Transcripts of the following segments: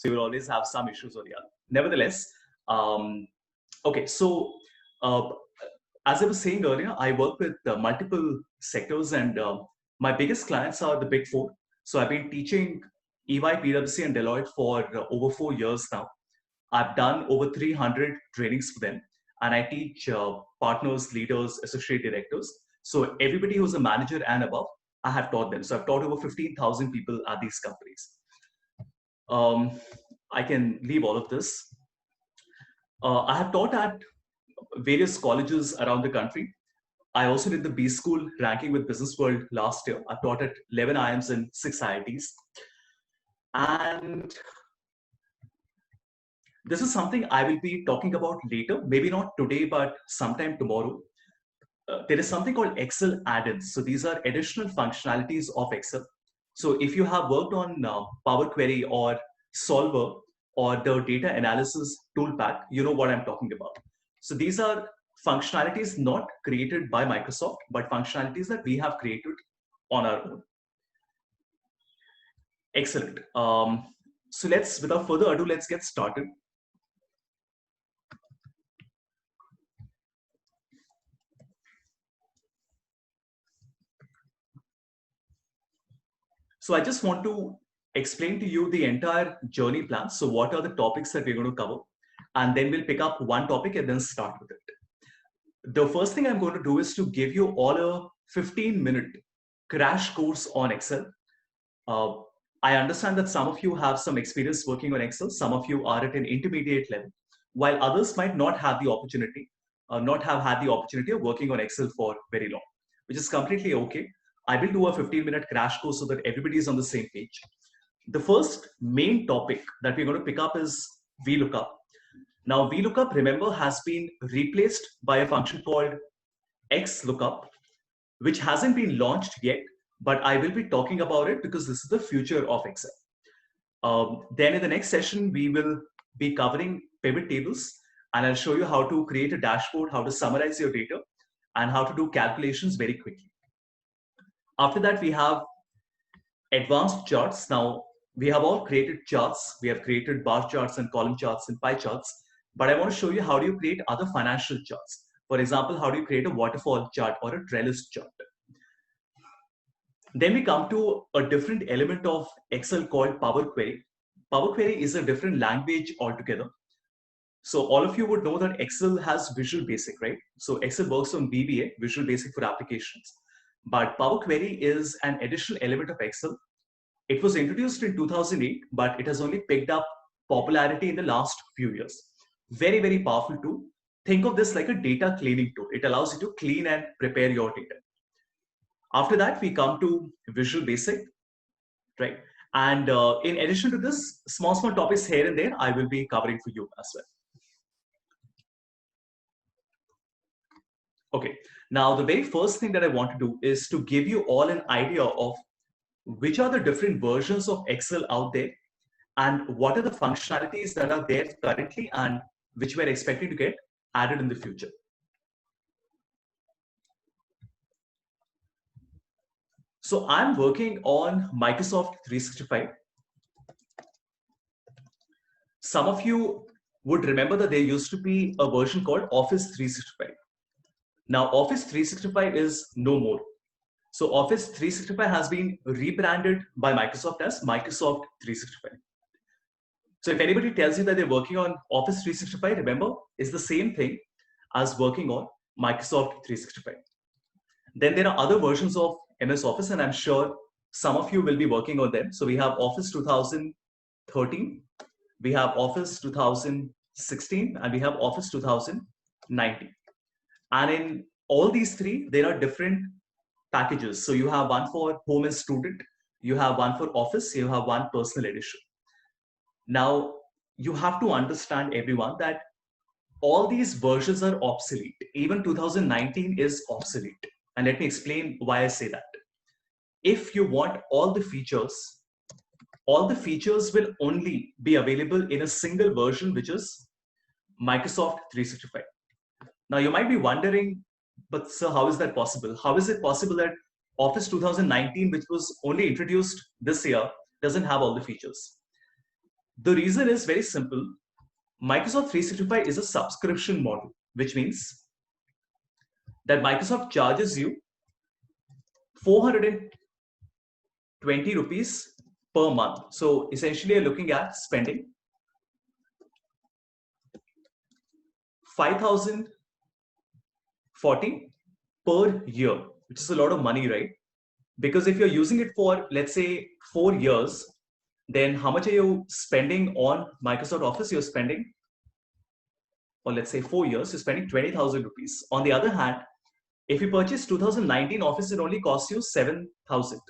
you will always have some issues or the other. Nevertheless, okay, so uh, as I was saying earlier, I work with multiple sectors, and my biggest clients are the Big Four. So I've been teaching EY, PwC, and Deloitte for over 4 years now. I've done over 300 trainings for them, and I teach partners, leaders, associate directors. So everybody who's a manager and above, I have taught them. So I've taught over 15,000 people at these companies. I can leave all of this. I have taught at various colleges around the country. I also did the B School ranking with Business World last year. I taught at 11 IIMs and 6 IITs. And this is something I will be talking about later, maybe not today, but sometime tomorrow. There is something called Excel add-ins. So these are additional functionalities of Excel. So if you have worked on Power Query or Solver or the data analysis toolpack, you know what I'm talking about. So these are functionalities not created by Microsoft, but functionalities that we have created on our own. Excellent. So without further ado, let's get started. So I just want to explain to you the entire journey plan. So what are the topics that we're going to cover? And then we'll pick up one topic and then start with it. The first thing I'm going to do is to give you all a 15-minute crash course on Excel. I understand that some of you have some experience working on Excel. Some of you are at an intermediate level, while others might not have the opportunity, not have had the opportunity of working on Excel for very long, which is completely okay. I will do a 15-minute crash course so that everybody is on the same page. The first main topic that we're going to pick up is VLOOKUP. Now, VLOOKUP, remember, has been replaced by a function called XLOOKUP, which hasn't been launched yet, but I will be talking about it because this is the future of Excel. Then in the next session, we will be covering pivot tables, and I'll show you how to create a dashboard, how to summarize your data, and how to do calculations very quickly. After that, we have advanced charts. Now, we have all created charts. We have created bar charts and column charts and pie charts, but I want to show you how do you create other financial charts. For example, how do you create a waterfall chart or a trellis chart? Then we come to a different element of Excel called Power Query. Power Query is a different language altogether. So all of you would know that Excel has Visual Basic, right? So Excel works on VBA, Visual Basic for applications. But Power Query is an additional element of Excel. It was introduced in 2008, but it has only picked up popularity in the last few years. Very, very powerful tool. Think of this like a data cleaning tool. It allows you to clean and prepare your data. After that, we come to Visual Basic, right? And in addition to this, small topics here and there, I will be covering for you as well. Okay, now the very first thing that I want to do is to give you all an idea of which are the different versions of Excel out there and what are the functionalities that are there currently and which we're expecting to get added in the future. So I'm working on Microsoft 365. Some of you would remember that there used to be a version called Office 365. Now, Office 365 is no more. So Office 365 has been rebranded by Microsoft as Microsoft 365. So if anybody tells you that they're working on Office 365, remember, it's the same thing as working on Microsoft 365. Then there are other versions of MS Office, and I'm sure some of you will be working on them. So we have Office 2013, we have Office 2016, and we have Office 2019. And in all these three, there are different packages. So you have one for home and student, you have one for office, you have one personal edition. Now, you have to understand, everyone, that all these versions are obsolete. Even 2019 is obsolete. And let me explain why I say that. If you want all the features will only be available in a single version, which is Microsoft 365. Now, you might be wondering, but sir, how is that possible? How is it possible that Office 2019, which was only introduced this year, doesn't have all the features? The reason is very simple. Microsoft 365 is a subscription model, which means that Microsoft charges you 420 rupees per month. So essentially, you're looking at spending 5,040 per year, which is a lot of money, right? Because if you're using it for, let's say, 4 years, then how much are you spending on Microsoft Office? You're spending, or let's say 4 years, you're spending 20,000 rupees. On the other hand, if you purchase 2019 Office, it only costs you 7,000.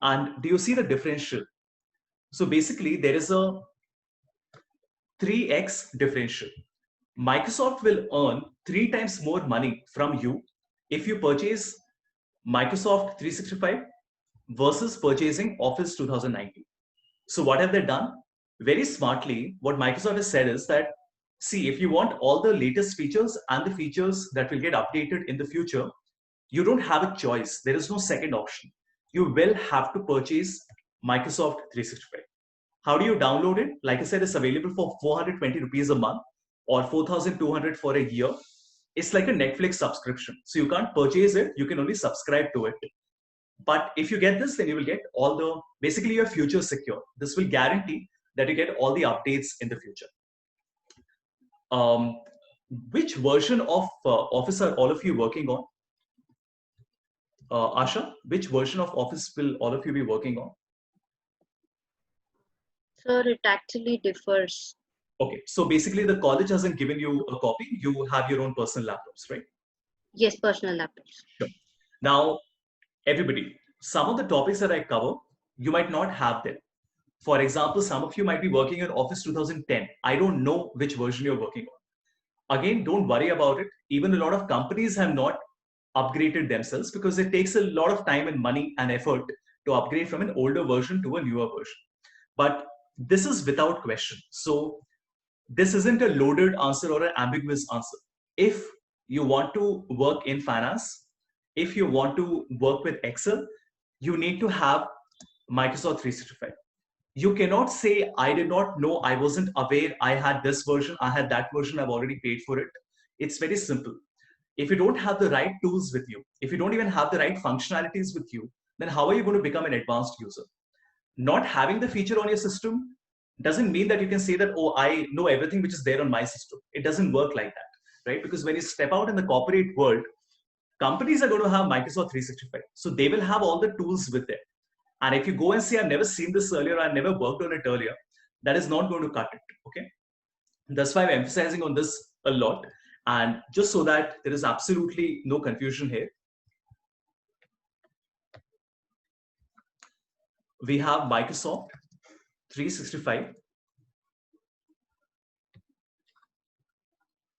And do you see the differential? So basically, there is a 3x differential. Microsoft will earn 3 times more money from you if you purchase Microsoft 365 versus purchasing Office 2019. So what have they done? Very smartly, what Microsoft has said is that, see, if you want all the latest features and the features that will get updated in the future, you don't have a choice. There is no second option. You will have to purchase Microsoft 365. How do you download it? Like I said, it's available for 420 rupees a month or 4,200 for a year. It's like a Netflix subscription. So you can't purchase it, you can only subscribe to it. But if you get this, then you will get all the, basically your future secure. This will guarantee that you get all the updates in the future. Which version of Office are all of you working on? Asha, which version of Office will all of you be working on? Sir, it actually differs. Okay, so basically the college hasn't given you a copy. You have your own personal laptops, right? Yes, personal laptops. Sure. Now, everybody, some of the topics that I cover, you might not have them. For example, some of you might be working on Office 2010. I don't know which version you're working on. Again, don't worry about it. Even a lot of companies have not upgraded themselves because it takes a lot of time and money and effort to upgrade from an older version to a newer version. But this is without question. So this isn't a loaded answer or an ambiguous answer. If you want to work in finance, if you want to work with Excel, you need to have Microsoft 365. You cannot say, I did not know, I wasn't aware, I had this version, I had that version, I've already paid for it. It's very simple. If you don't have the right tools with you, if you don't even have the right functionalities with you, then how are you going to become an advanced user? Not having the feature on your system doesn't mean that you can say that, oh, I know everything which is there on my system. It doesn't work like that, right? Because when you step out in the corporate world, companies are going to have Microsoft 365. So they will have all the tools with them. And if you go and say, I've never seen this earlier, I've never worked on it earlier, that is not going to cut it, okay? That's why I'm emphasizing on this a lot. And just so that there is absolutely no confusion here, we have Microsoft 365.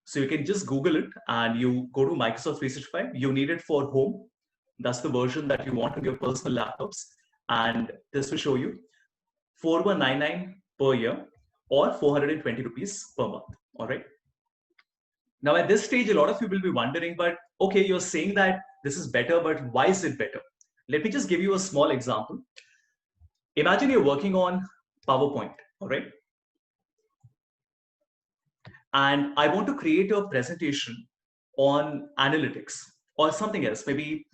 So you can just Google it and you go to Microsoft 365. You need it for home. That's the version that you want on your personal laptops. And this will show you 4199 per year or 420 rupees per month. All right. Now, at this stage, a lot of you will be wondering, but okay, you're saying that this is better, but why is it better? Let me just give you a small example. Imagine you're working on PowerPoint, all right? And I want to create a presentation on analytics or something else, maybe,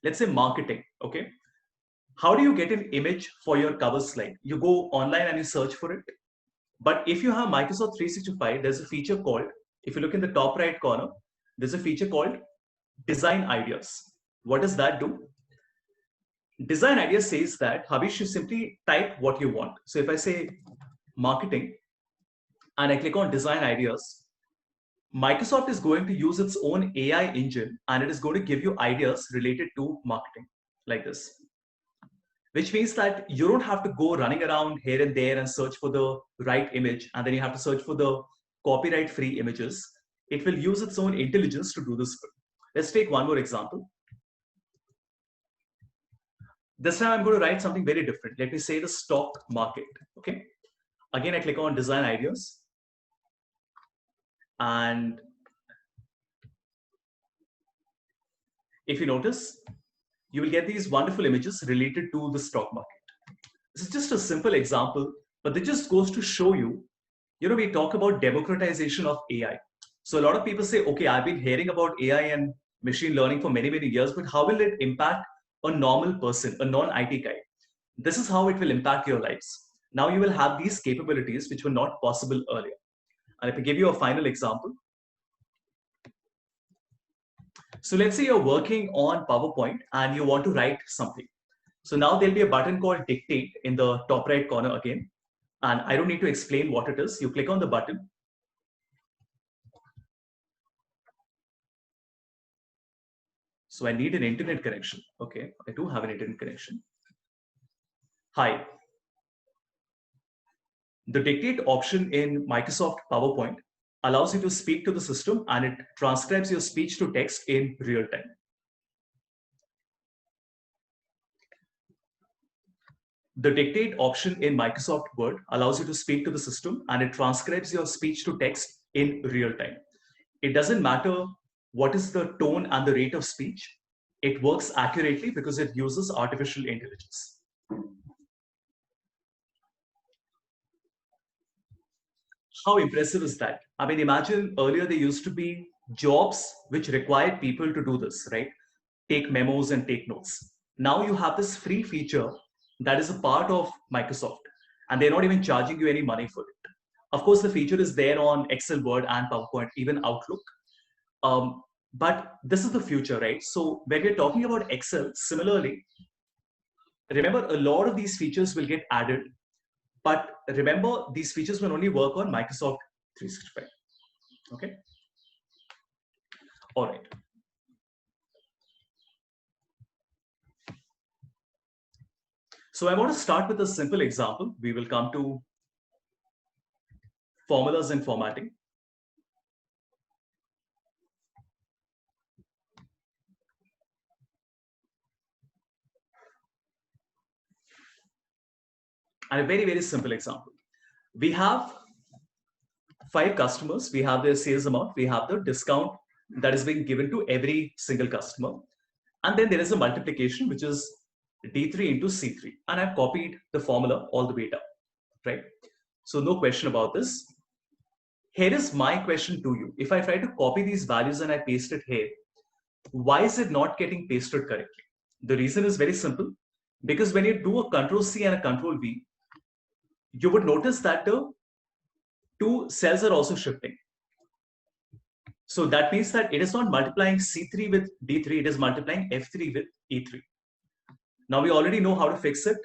let's say marketing, okay? How do you get an image for your cover slide? You go online and you search for it. But if you have Microsoft 365, there's a feature called, if you look in the top right corner, there's a feature called Design Ideas. What does that do? Design Ideas says that, Habish, you simply type what you want. So if I say marketing and I click on Design Ideas, Microsoft is going to use its own AI engine and it is going to give you ideas related to marketing like this. Which means that you don't have to go running around here and there and search for the right image, and then you have to search for the copyright-free images. It will use its own intelligence to do this. Let's take one more example. This time I'm going to write something very different. Let me say the stock market, okay? Again, I click on Design Ideas. And if you notice, you will get these wonderful images related to the stock market. This is just a simple example, but it just goes to show you, we talk about democratization of AI. So a lot of people say, okay, I've been hearing about AI and machine learning for many, many years, but how will it impact a normal person, a non-IT guy? This is how it will impact your lives. Now you will have these capabilities which were not possible earlier. And if I give you a final example, so let's say you're working on PowerPoint and you want to write something. So now there'll be a button called Dictate in the top right corner again. And I don't need to explain what it is. You click on the button. So I need an internet connection. Okay, I do have an internet connection. Hi. The Dictate option in Microsoft PowerPoint allows you to speak to the system and it transcribes your speech to text in real time. The Dictate option in Microsoft Word allows you to speak to the system and it transcribes your speech to text in real time. It doesn't matter what is the tone and the rate of speech. It works accurately because it uses artificial intelligence. How impressive is that? I mean, imagine earlier there used to be jobs which required people to do this, right? Take memos and take notes. Now you have this free feature that is a part of Microsoft, and they're not even charging you any money for it. Of course, the feature is there on Excel, Word, and PowerPoint, even Outlook. But this is the future, right? So when we're talking about Excel, similarly, remember a lot of these features will get added, but remember these features will only work on Microsoft 365. Okay. All right. So I want to start with a simple example. We will come to formulas and formatting. And a very, very simple example. We have 5 customers. We have their sales amount. We have the discount that is being given to every single customer. And then there is a multiplication, which is D3 into C3. And I've copied the formula all the way down, right? So no question about this. Here is my question to you. If I try to copy these values and I paste it here, why is it not getting pasted correctly? The reason is very simple. Because when you do a Control C and a Control V, you would notice that the 2 cells are also shifting. So that means that it is not multiplying C3 with D3, it is multiplying F3 with E3. Now we already know how to fix it.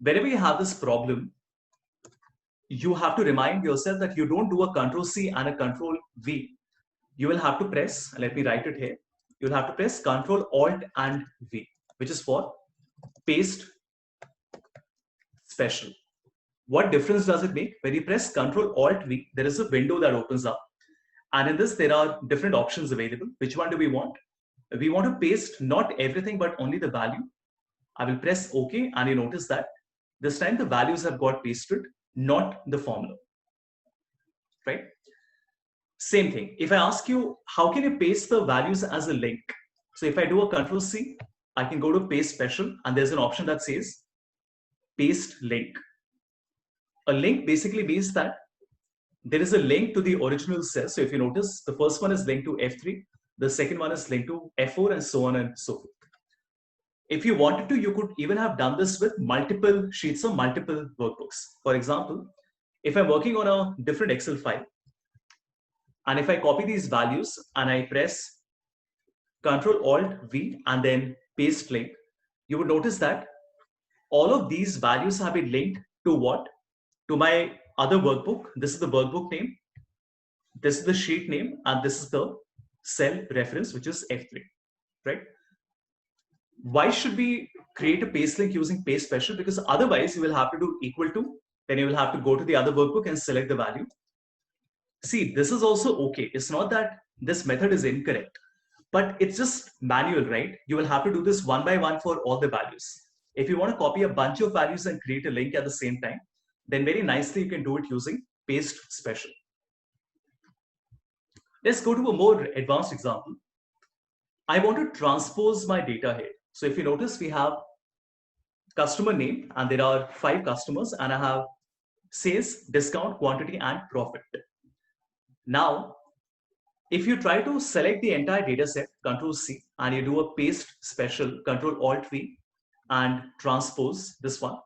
Whenever you have this problem, you have to remind yourself that you don't do a Control C and a Control V. You will have to press, let me write it here. You'll have to press Control Alt and V, which is for paste special. What difference does it make? When you press Control Alt V, there is a window that opens up. And in this, there are different options available. Which one do we want? We want to paste not everything, but only the value. I will press OK, and you notice that this time the values have got pasted, not the formula, right? Same thing. If I ask you, how can you paste the values as a link? So if I do a Control C, I can go to paste special, and there's an option that says paste link. A link basically means that there is a link to the original cell. So if you notice, the first one is linked to F3, the second one is linked to F4, and so on and so forth. If you wanted to, you could even have done this with multiple sheets or multiple workbooks. For example, if I'm working on a different Excel file, and if I copy these values and I press Control Alt V and then paste link, you would notice that all of these values have been linked to what? To my other workbook. This is the workbook name, this is the sheet name, and this is the cell reference, which is F3, right? Why should we create a paste link using paste special? Because otherwise you will have to do equal to, then you will have to go to the other workbook and select the value. See, this is also okay. It's not that this method is incorrect, but it's just manual, right? You will have to do this one by one for all the values. If you want to copy a bunch of values and create a link at the same time, then very nicely you can do it using paste special. Let's go to a more advanced example. I want to transpose my data here. So if you notice, we have customer name, and there are 5 customers, and I have sales, discount, quantity, and profit. Now, if you try to select the entire data set, Control C, and you do a paste special, Control Alt V, and transpose this one,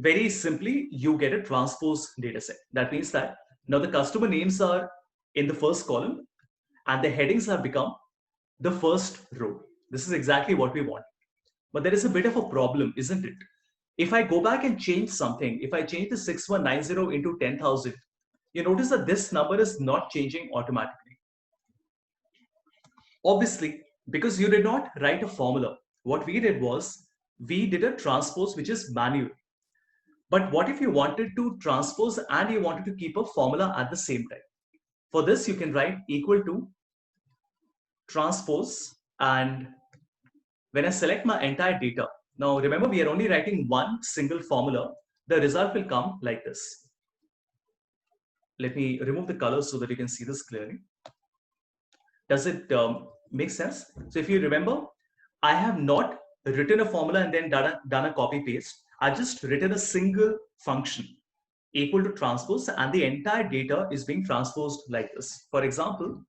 very simply, you get a transpose data set. That means that now the customer names are in the first column, and the headings have become the first row. This is exactly what we want. But there is a bit of a problem, isn't it? If I go back and change something, if I change the 6190 into 10,000, you notice that this number is not changing automatically. Obviously, because you did not write a formula, what we did was we did a transpose which is manual. But what if you wanted to transpose and you wanted to keep a formula at the same time? For this, you can write equal to transpose, and when I select my entire data, now remember we are only writing one single formula, the result will come like this. Let me remove the colors so that you can see this clearly. Does it make sense? So if you remember, I have not written a formula and then done a copy paste. I just written a single function equal to transpose, and the entire data is being transposed like this. For example,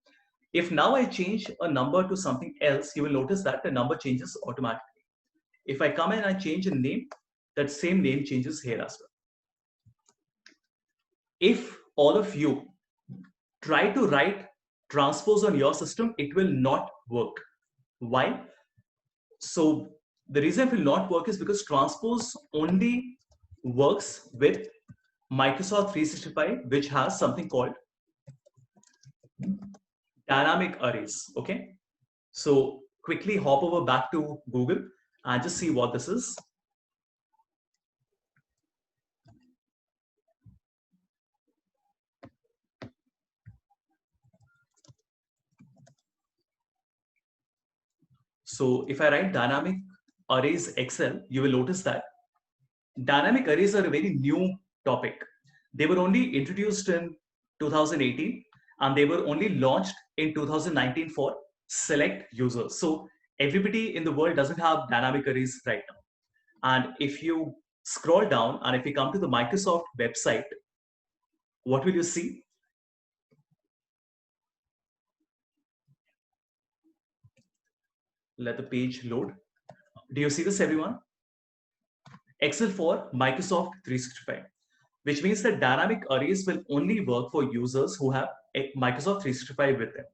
if now I change a number to something else, you will notice that the number changes automatically. If I come and I change a name, that same name changes here as well. If all of you try to write transpose on your system, it will not work. Why? So the reason it will not work is because transpose only works with Microsoft 365, which has something called dynamic arrays. Okay, so quickly hop over back to Google and just see what this is. So if I write dynamic arrays Excel, you will notice that dynamic arrays are a very new topic. They were only introduced in 2018 and they were only launched in 2019 for select users. So everybody in the world doesn't have dynamic arrays right now. And if you scroll down and if you come to the Microsoft website, what will you see? Let the page load. Do you see this, everyone? Excel for Microsoft 365, which means that dynamic arrays will only work for users who have a Microsoft 365 with them.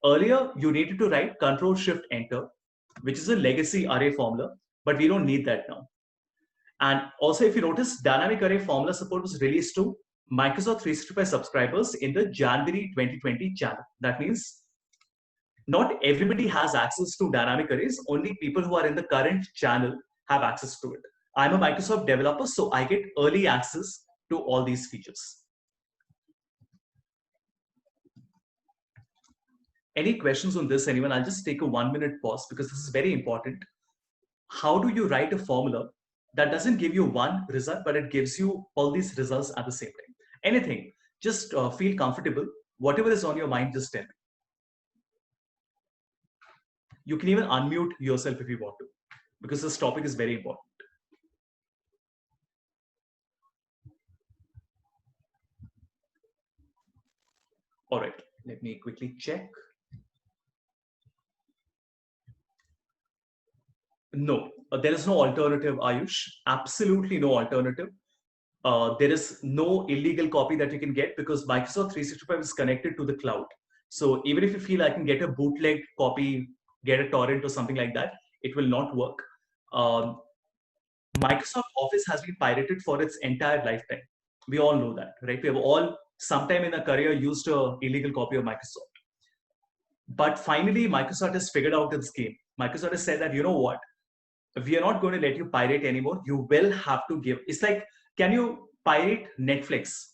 Earlier, you needed to write Control-Shift-Enter, which is a legacy array formula, but we don't need that now. And also, if you notice, dynamic array formula support was released to Microsoft 365 subscribers in the January 2020 channel. That means not everybody has access to dynamic arrays. Only people who are in the current channel have access to it. I'm a Microsoft developer, so I get early access to all these features. Any questions on this, anyone? I'll just take a 1-minute pause because this is very important. How do you write a formula that doesn't give you one result, but it gives you all these results at the same time? Anything, just feel comfortable. Whatever is on your mind, just tell me. You can even unmute yourself if you want to, because this topic is very important. All right, let me quickly check. No, there is no alternative, Ayush. Absolutely no alternative. There is no illegal copy that you can get because Microsoft 365 is connected to the cloud. So even if you feel I can get a bootleg copy, get a torrent or something like that, it will not work. Microsoft Office has been pirated for its entire lifetime. We all know that, right? We have all sometime in our career used an illegal copy of Microsoft. But finally, Microsoft has figured out its game. Microsoft has said that, you know what? We are not going to let you pirate anymore. You will have to give. It's like, can you pirate Netflix?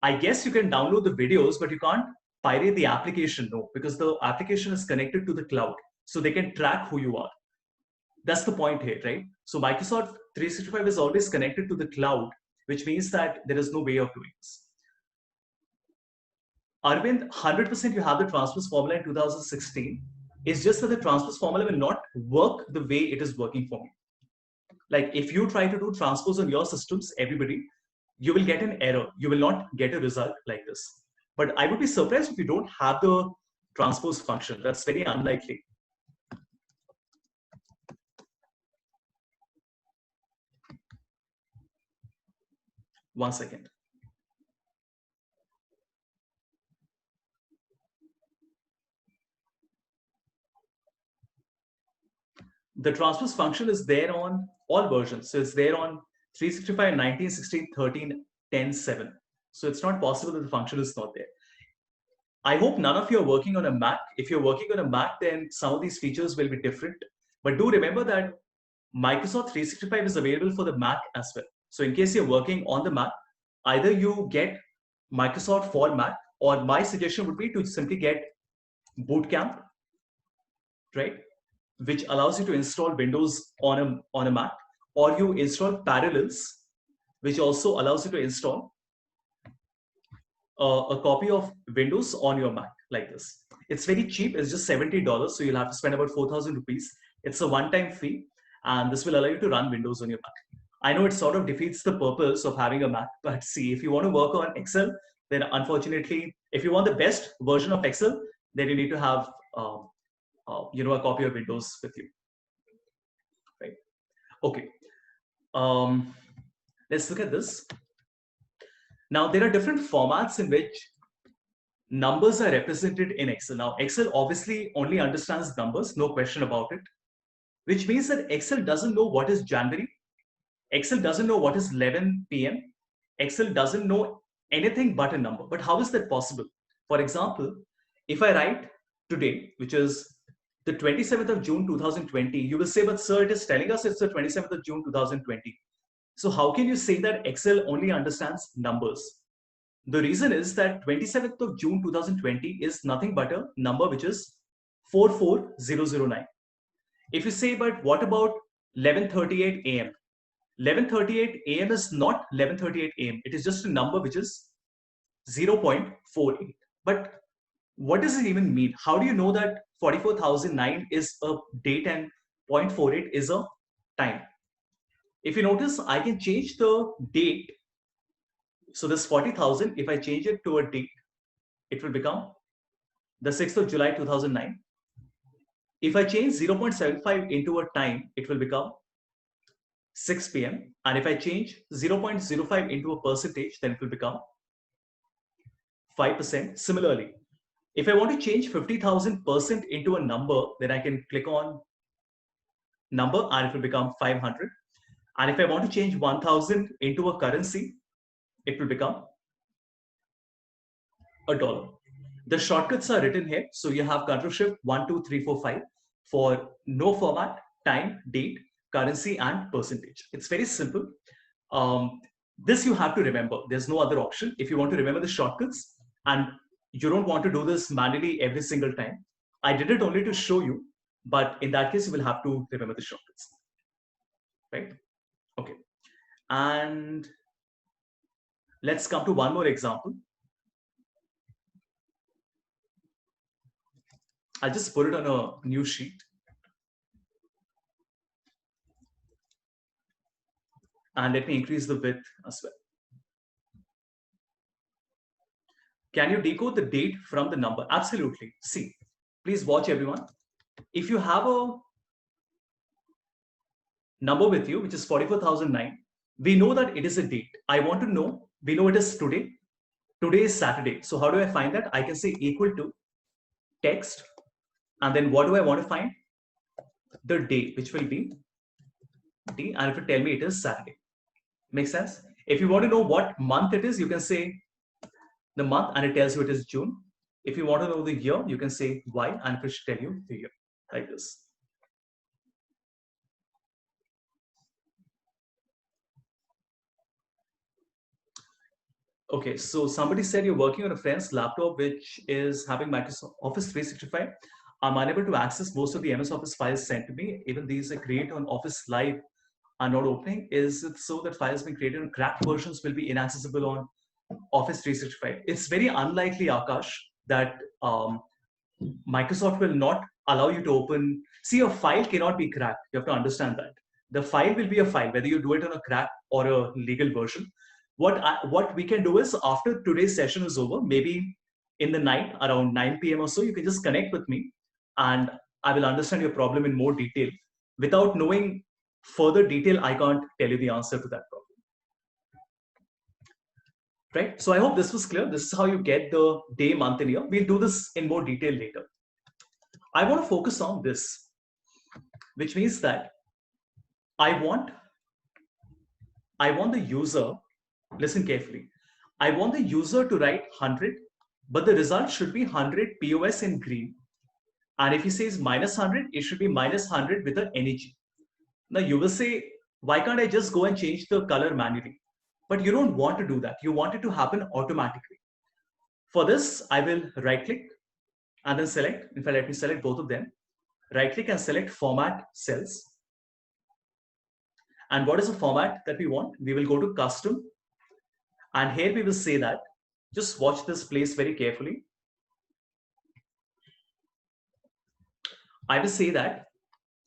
I guess you can download the videos, but you can't pirate the application, no, because the application is connected to the cloud. So they can track who you are. That's the point here, right? So Microsoft 365 is always connected to the cloud, which means that there is no way of doing this. Arvind, 100% you have the transpose formula in 2016. It's just that the transpose formula will not work the way it is working for me. Like if you try to do transpose on your systems, everybody, you will get an error. You will not get a result like this. But I would be surprised if you don't have the transpose function. That's very unlikely. One second. The transpose function is there on all versions. So it's there on 365, 19, 16, 13, 10, 7. So it's not possible that the function is not there. I hope none of you are working on a Mac. If you're working on a Mac, then some of these features will be different. But do remember that Microsoft 365 is available for the Mac as well. So in case you're working on the Mac, either you get Microsoft for Mac, or my suggestion would be to simply get Bootcamp, right? Which allows you to install Windows on a Mac, or you install Parallels, which also allows you to install a copy of Windows on your Mac like this. It's very cheap. It's just $70. So you'll have to spend about 4,000 rupees. It's a one-time fee, and this will allow you to run Windows on your Mac. I know it sort of defeats the purpose of having a Mac, but see, if you want to work on Excel, then unfortunately, if you want the best version of Excel, then you need to have a copy of Windows with you, right? Okay. Let's look at this. Now, there are different formats in which numbers are represented in Excel. Now, Excel obviously only understands numbers, no question about it, which means that Excel doesn't know what is January. Excel doesn't know what is 11 p.m. Excel doesn't know anything but a number. But how is that possible? For example, if I write today, which is the 27th of June 2020, you will say, but sir, it is telling us it's the 27th of June 2020. So how can you say that Excel only understands numbers? The reason is that 27th of June 2020 is nothing but a number which is 44009. If you say, but what about 11:38 a.m.? 11:38 a.m. is not 11:38 a.m. It is just a number which is 0.48. But what does it even mean? How do you know that 44,009 is a date and 0.48 is a time? If you notice, I can change the date. So this 40,000, if I change it to a date, it will become the 6th of July 2009. If I change 0.75 into a time, it will become 6 p.m. And if I change 0.05 into a percentage, then it will become 5%. Similarly, if I want to change 50,000% into a number, then I can click on number and it will become 500. And if I want to change 1,000 into a currency, it will become $1. The shortcuts are written here. So you have Control Shift 1, 2, 3, 4, 5 for no format, time, date, currency, and percentage. It's very simple. This you have to remember. There's no other option. If you want to remember the shortcuts and you don't want to do this manually every single time, I did it only to show you, but in that case, you will have to remember the shortcuts, right? Okay. And let's come to one more example. I'll just put it on a new sheet. And let me increase the width as well. Can you decode the date from the number? Absolutely. See, please watch everyone. If you have a number with you, which is 44,009, we know that it is a date. I want to know, we know it is today. Today is Saturday. So how do I find that? I can say equal to text. And then what do I want to find? The day, which will be D. And if you tell me it is Saturday. Make sense? If you want to know what month it is, you can say the month and it tells you it is June. If you want to know the year, you can say Y and it should tell you the year, like this. Okay, so somebody said you're working on a friend's laptop which is having Microsoft Office 365. I'm unable to access most of the MS Office files sent to me. Even these I create on Office Live are not opening. Is it so that files being created on cracked versions will be inaccessible on Office 365? It's very unlikely, Akash, that Microsoft will not allow you to open. See, a file cannot be cracked. You have to understand that. The file will be a file, whether you do it on a crack or a legal version. What we can do is, after today's session is over, maybe in the night around 9 p.m. or so, you can just connect with me and I will understand your problem in more detail. Without knowing further detail, I can't tell you the answer to that problem. Right? So I hope this was clear. This is how you get the day, month, and year. We'll do this in more detail later. I want to focus on this, which means that I want the user, listen carefully. I want the user to write 100, but the result should be 100 POS in green. And if he says minus 100, it should be minus 100 with the NEG. Now you will say, why can't I just go and change the color manually? But you don't want to do that. You want it to happen automatically. For this, I will right click and then select. In fact, let me select both of them. Right click and select format cells. And what is the format that we want? We will go to custom. And here we will say that, just watch this place very carefully. I will say that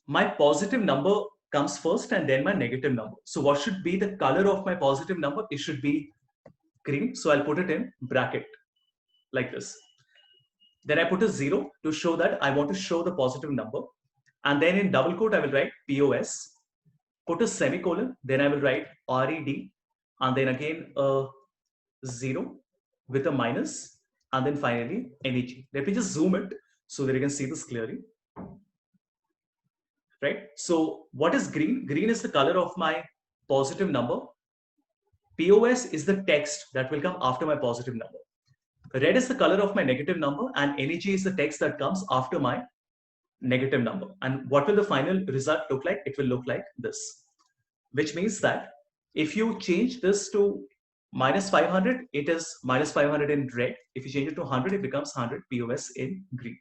my positive number comes first and then my negative number. So what should be the color of my positive number? It should be green. So I'll put it in bracket like this. Then I put a 0 to show that I want to show the positive number. And then in double quote, I will write POS, put a semicolon, then I will write RED, and then again a 0 with a minus, and then finally NEG. Let me just zoom it so that you can see this clearly. Right? So what is green? Green is the color of my positive number. POS is the text that will come after my positive number. Red is the color of my negative number, and NEG is the text that comes after my negative number. And what will the final result look like? It will look like this, which means that if you change this to minus 500, it is minus 500 in red. If you change it to 100, it becomes 100 POS in green.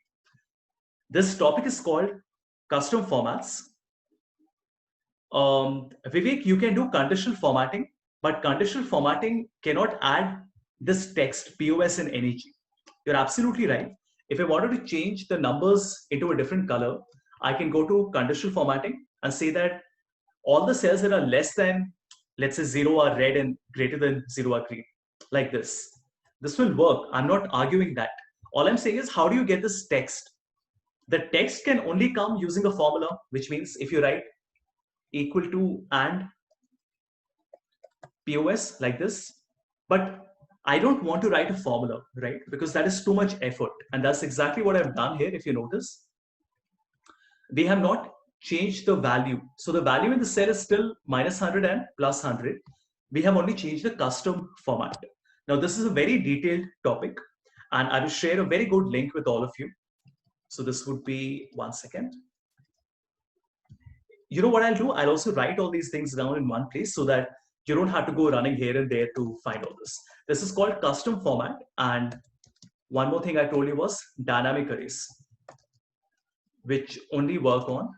This topic is called custom formats. Vivek, you can do conditional formatting, but conditional formatting cannot add this text POS and NEG. You're absolutely right. If I wanted to change the numbers into a different color, I can go to conditional formatting and say that all the cells that are less than, let's say 0 are red and greater than 0 are green, like this. This will work. I'm not arguing that. All I'm saying is, how do you get this text? The text can only come using a formula, which means if you write equal to and POS like this, but I don't want to write a formula, right? Because that is too much effort. And that's exactly what I've done here. If you notice, we have not changed the value. So the value in the cell is still minus 100 and plus 100. We have only changed the custom format. Now, this is a very detailed topic, and I will share a very good link with all of you. So this would be, one second. You know what I'll do? I'll also write all these things down in one place so that you don't have to go running here and there to find all this. This is called custom format. And one more thing I told you was dynamic arrays, which only work on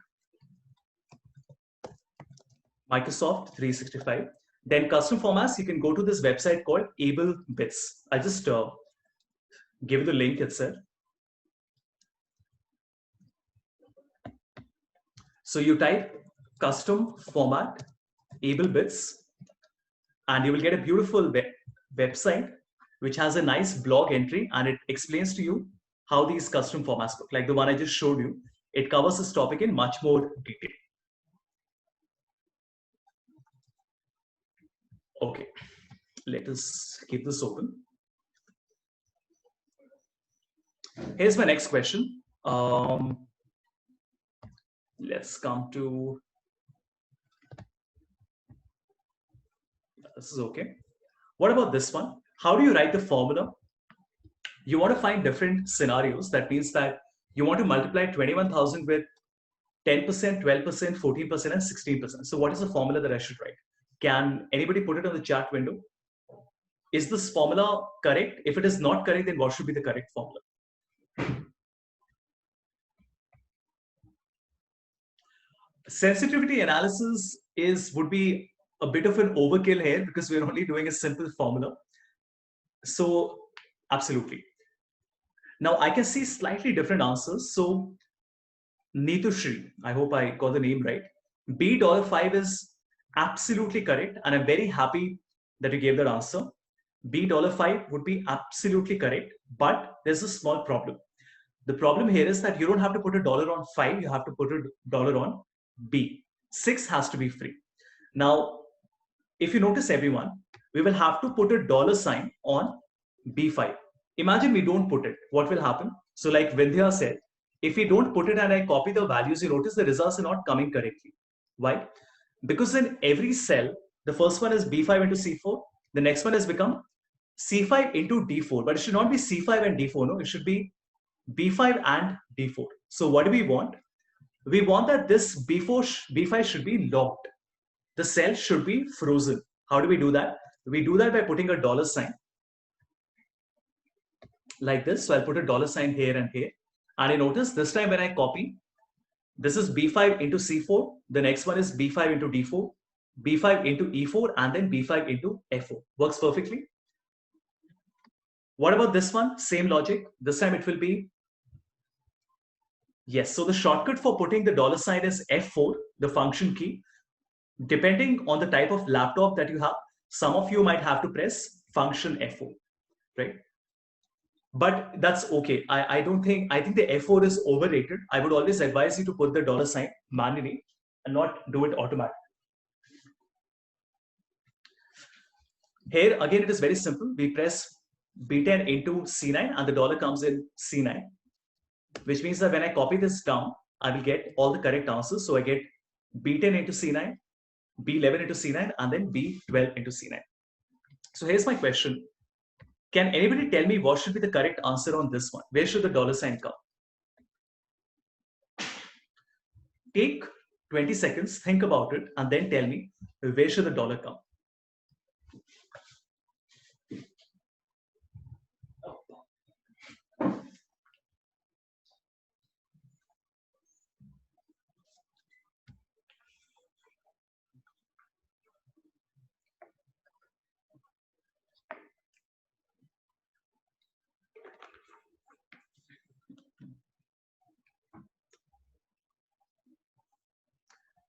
Microsoft 365. Then custom formats, you can go to this website called AbleBits. I'll just give you the link itself. So you type custom format AbleBits, and you will get a beautiful website which has a nice blog entry, and it explains to you how these custom formats look. Like the one I just showed you, it covers this topic in much more detail. Okay, let us keep this open. Here's my next question. Let's come to, this is okay. What about this one? How do you write the formula? You want to find different scenarios. That means that you want to multiply 21,000 with 10%, 12%, 14%, and 16%. So what is the formula that I should write? Can anybody put it on the chat window? Is this formula correct? If it is not correct, then what should be the correct formula? Sensitivity analysis would be a bit of an overkill here because we're only doing a simple formula. So absolutely. Now I can see slightly different answers. So Neetu Shri, I hope I got the name right. $5 is absolutely correct, and I'm very happy that you gave that answer. $5 would be absolutely correct, but there's a small problem. The problem here is that you don't have to put a dollar on 5, you have to put a dollar on B. 6 has to be free. Now, if you notice everyone, we will have to put a dollar sign on B5. Imagine we don't put it. What will happen? So like Vindhya said, if we don't put it and I copy the values, you notice the results are not coming correctly. Why? Because in every cell, the first one is B5 into C4. The next one has become C5 into D4. But it should not be C5 and D4. No, it should be B5 and D4. So what do we want? We want that this B5 should be locked. The cell should be frozen. How do we do that? We do that by putting a dollar sign like this. So I'll put a dollar sign here and here. And I notice this time when I copy, this is B5 into C4. The next one is B5 into D4, B5 into E4, and then B5 into F4. Works perfectly. What about this one? Same logic. This time it will be, yes. So the shortcut for putting the dollar sign is F4, the function key. Depending on the type of laptop that you have, some of you might have to press function F4, right? But that's okay. I think the F4 is overrated. I would always advise you to put the dollar sign manually and not do it automatically. Here again, it is very simple. We press B10 into C9 and the dollar comes in C9, which means that when I copy this down, I will get all the correct answers. So I get B10 into C9, B11 into C9, and then B12 into C9. So here's my question. Can anybody tell me what should be the correct answer on this one? Where should the dollar sign come? Take 20 seconds, think about it, and then tell me where should the dollar come?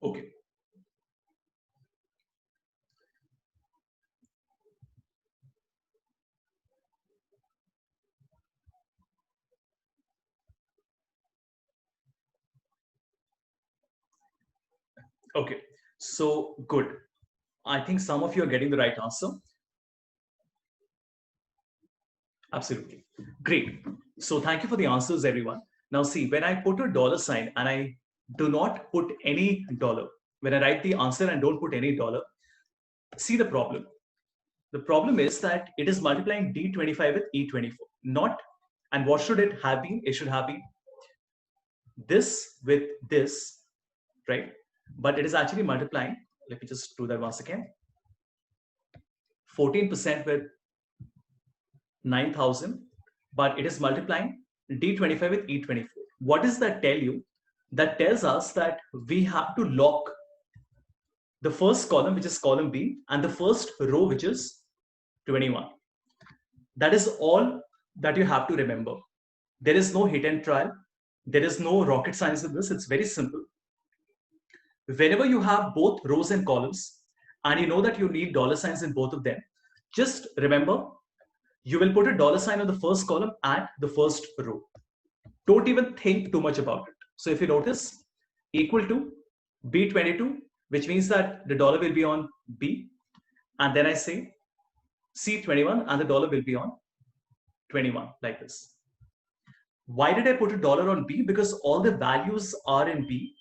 Okay. Okay. So good. I think some of you are getting the right answer. Absolutely. Great. So thank you for the answers, everyone. Now see, when I put a dollar sign and I do not put any dollar, when I write the answer and don't put any dollar, see the problem. The problem is that it is multiplying D25 with E24, not, and what should it have been? It should have been this with this, right? But it is actually multiplying, let me just do that once again, 14% with 9,000, but it is multiplying D25 with E24. What does that tell you? That tells us that we have to lock the first column, which is column B, and the first row, which is 21. That is all that you have to remember. There is no hit and trial. There is no rocket science in this. It's very simple. Whenever you have both rows and columns, and you know that you need dollar signs in both of them, just remember, you will put a dollar sign on the first column and the first row. Don't even think too much about it. So if you notice, equal to B22, which means that the dollar will be on B, and then I say C21 and the dollar will be on 21, like this. Why did I put a dollar on B? Because all the values are in B.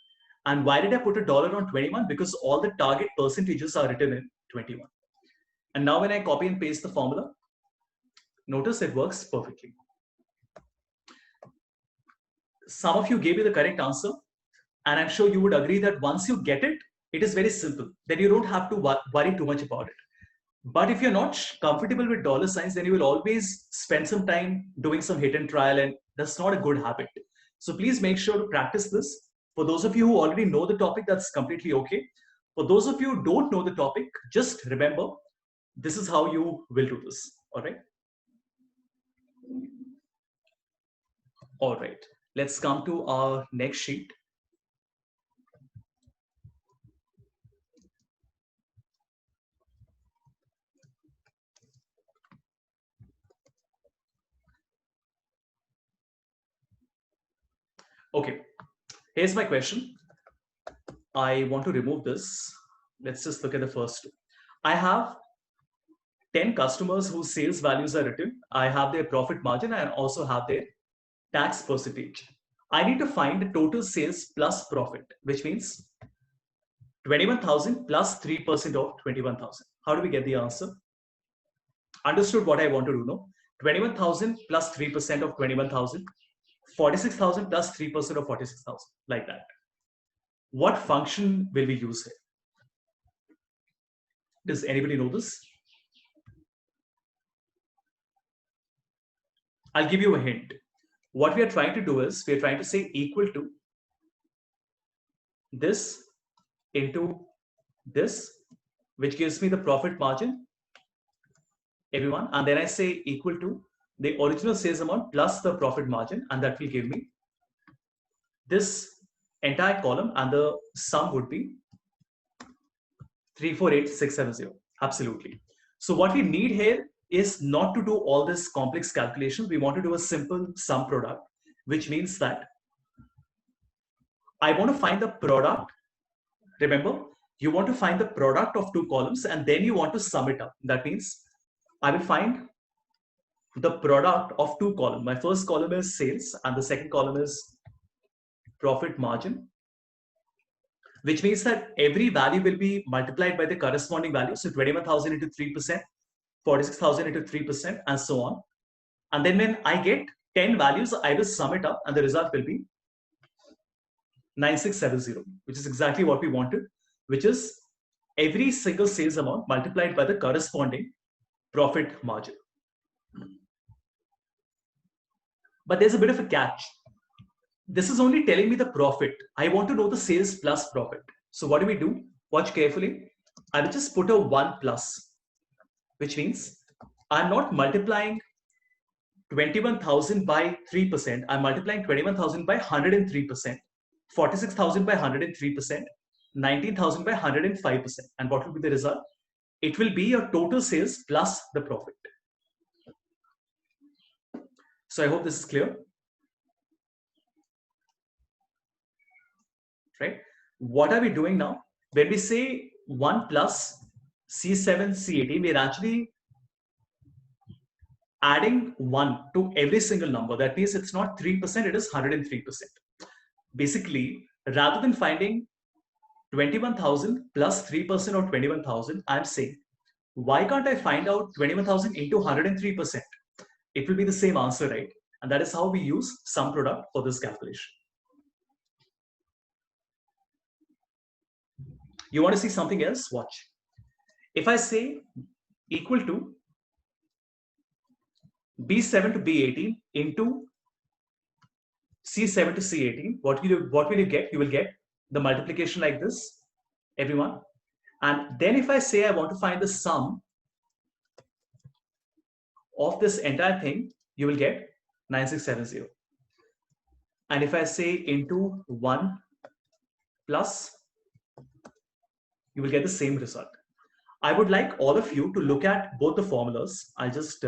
And why did I put a dollar on 21? Because all the target percentages are written in 21. And now when I copy and paste the formula, notice it works perfectly. Some of you gave me the correct answer, and I'm sure you would agree that once you get it, it is very simple. Then you don't have to worry too much about it. But if you're not comfortable with dollar signs, then you will always spend some time doing some hit and trial, and that's not a good habit. So please make sure to practice this. For those of you who already know the topic, that's completely okay. For those of you who don't know the topic, just remember, this is how you will do this, all right? All right, let's come to our next sheet. Okay, here's my question. I want to remove this. Let's just look at the first two. I have 10 customers whose sales values are written. I have their profit margin and also have their tax percentage. I need to find the total sales plus profit, which means 21,000 plus 3% of 21,000. How do we get the answer? Understood what I want to do, no? 21,000 plus 3% of 21,000, 46,000 plus 3% of 46,000, like that. What function will we use here? Does anybody know this? I'll give you a hint. What we are trying to do is we are trying to say equal to this into this, which gives me the profit margin, everyone. And then I say equal to the original sales amount plus the profit margin, and that will give me this entire column, and the sum would be 348670. Absolutely. So what we need here is not to do all this complex calculation. We want to do a simple sum product, which means that I want to find the product. Remember, you want to find the product of two columns and then you want to sum it up. That means I will find the product of two columns. My first column is sales and the second column is profit margin, which means that every value will be multiplied by the corresponding value. So 21,000 into 3%, 46,000 into 3%, and so on. And then when I get 10 values, I will sum it up and the result will be 9670, which is exactly what we wanted, which is every single sales amount multiplied by the corresponding profit margin. But there's a bit of a catch. This is only telling me the profit. I want to know the sales plus profit. So what do? Watch carefully. I will just put a 1 plus, which means I'm not multiplying 21,000 by 3%. I'm multiplying 21,000 by 103%, 46,000 by 103%, 19,000 by 105%. And what will be the result? It will be your total sales plus the profit. So I hope this is clear. Right? What are we doing now? When we say 1 plus C7, C18, we're actually adding 1 to every single number. That means it's not 3%, it is 103%. Basically, rather than finding 21,000 plus 3% of 21,000, I'm saying, why can't I find out 21,000 into 103%? It will be the same answer, right? And that is how we use sum product for this calculation. You want to see something else? Watch. If I say equal to B7 to B18 into C7 to C18, what will you get? You will get the multiplication like this, everyone. And then if I say I want to find the sum of this entire thing, you will get 9670. And if I say into 1 plus, you will get the same result. I would like all of you to look at both the formulas. I'll just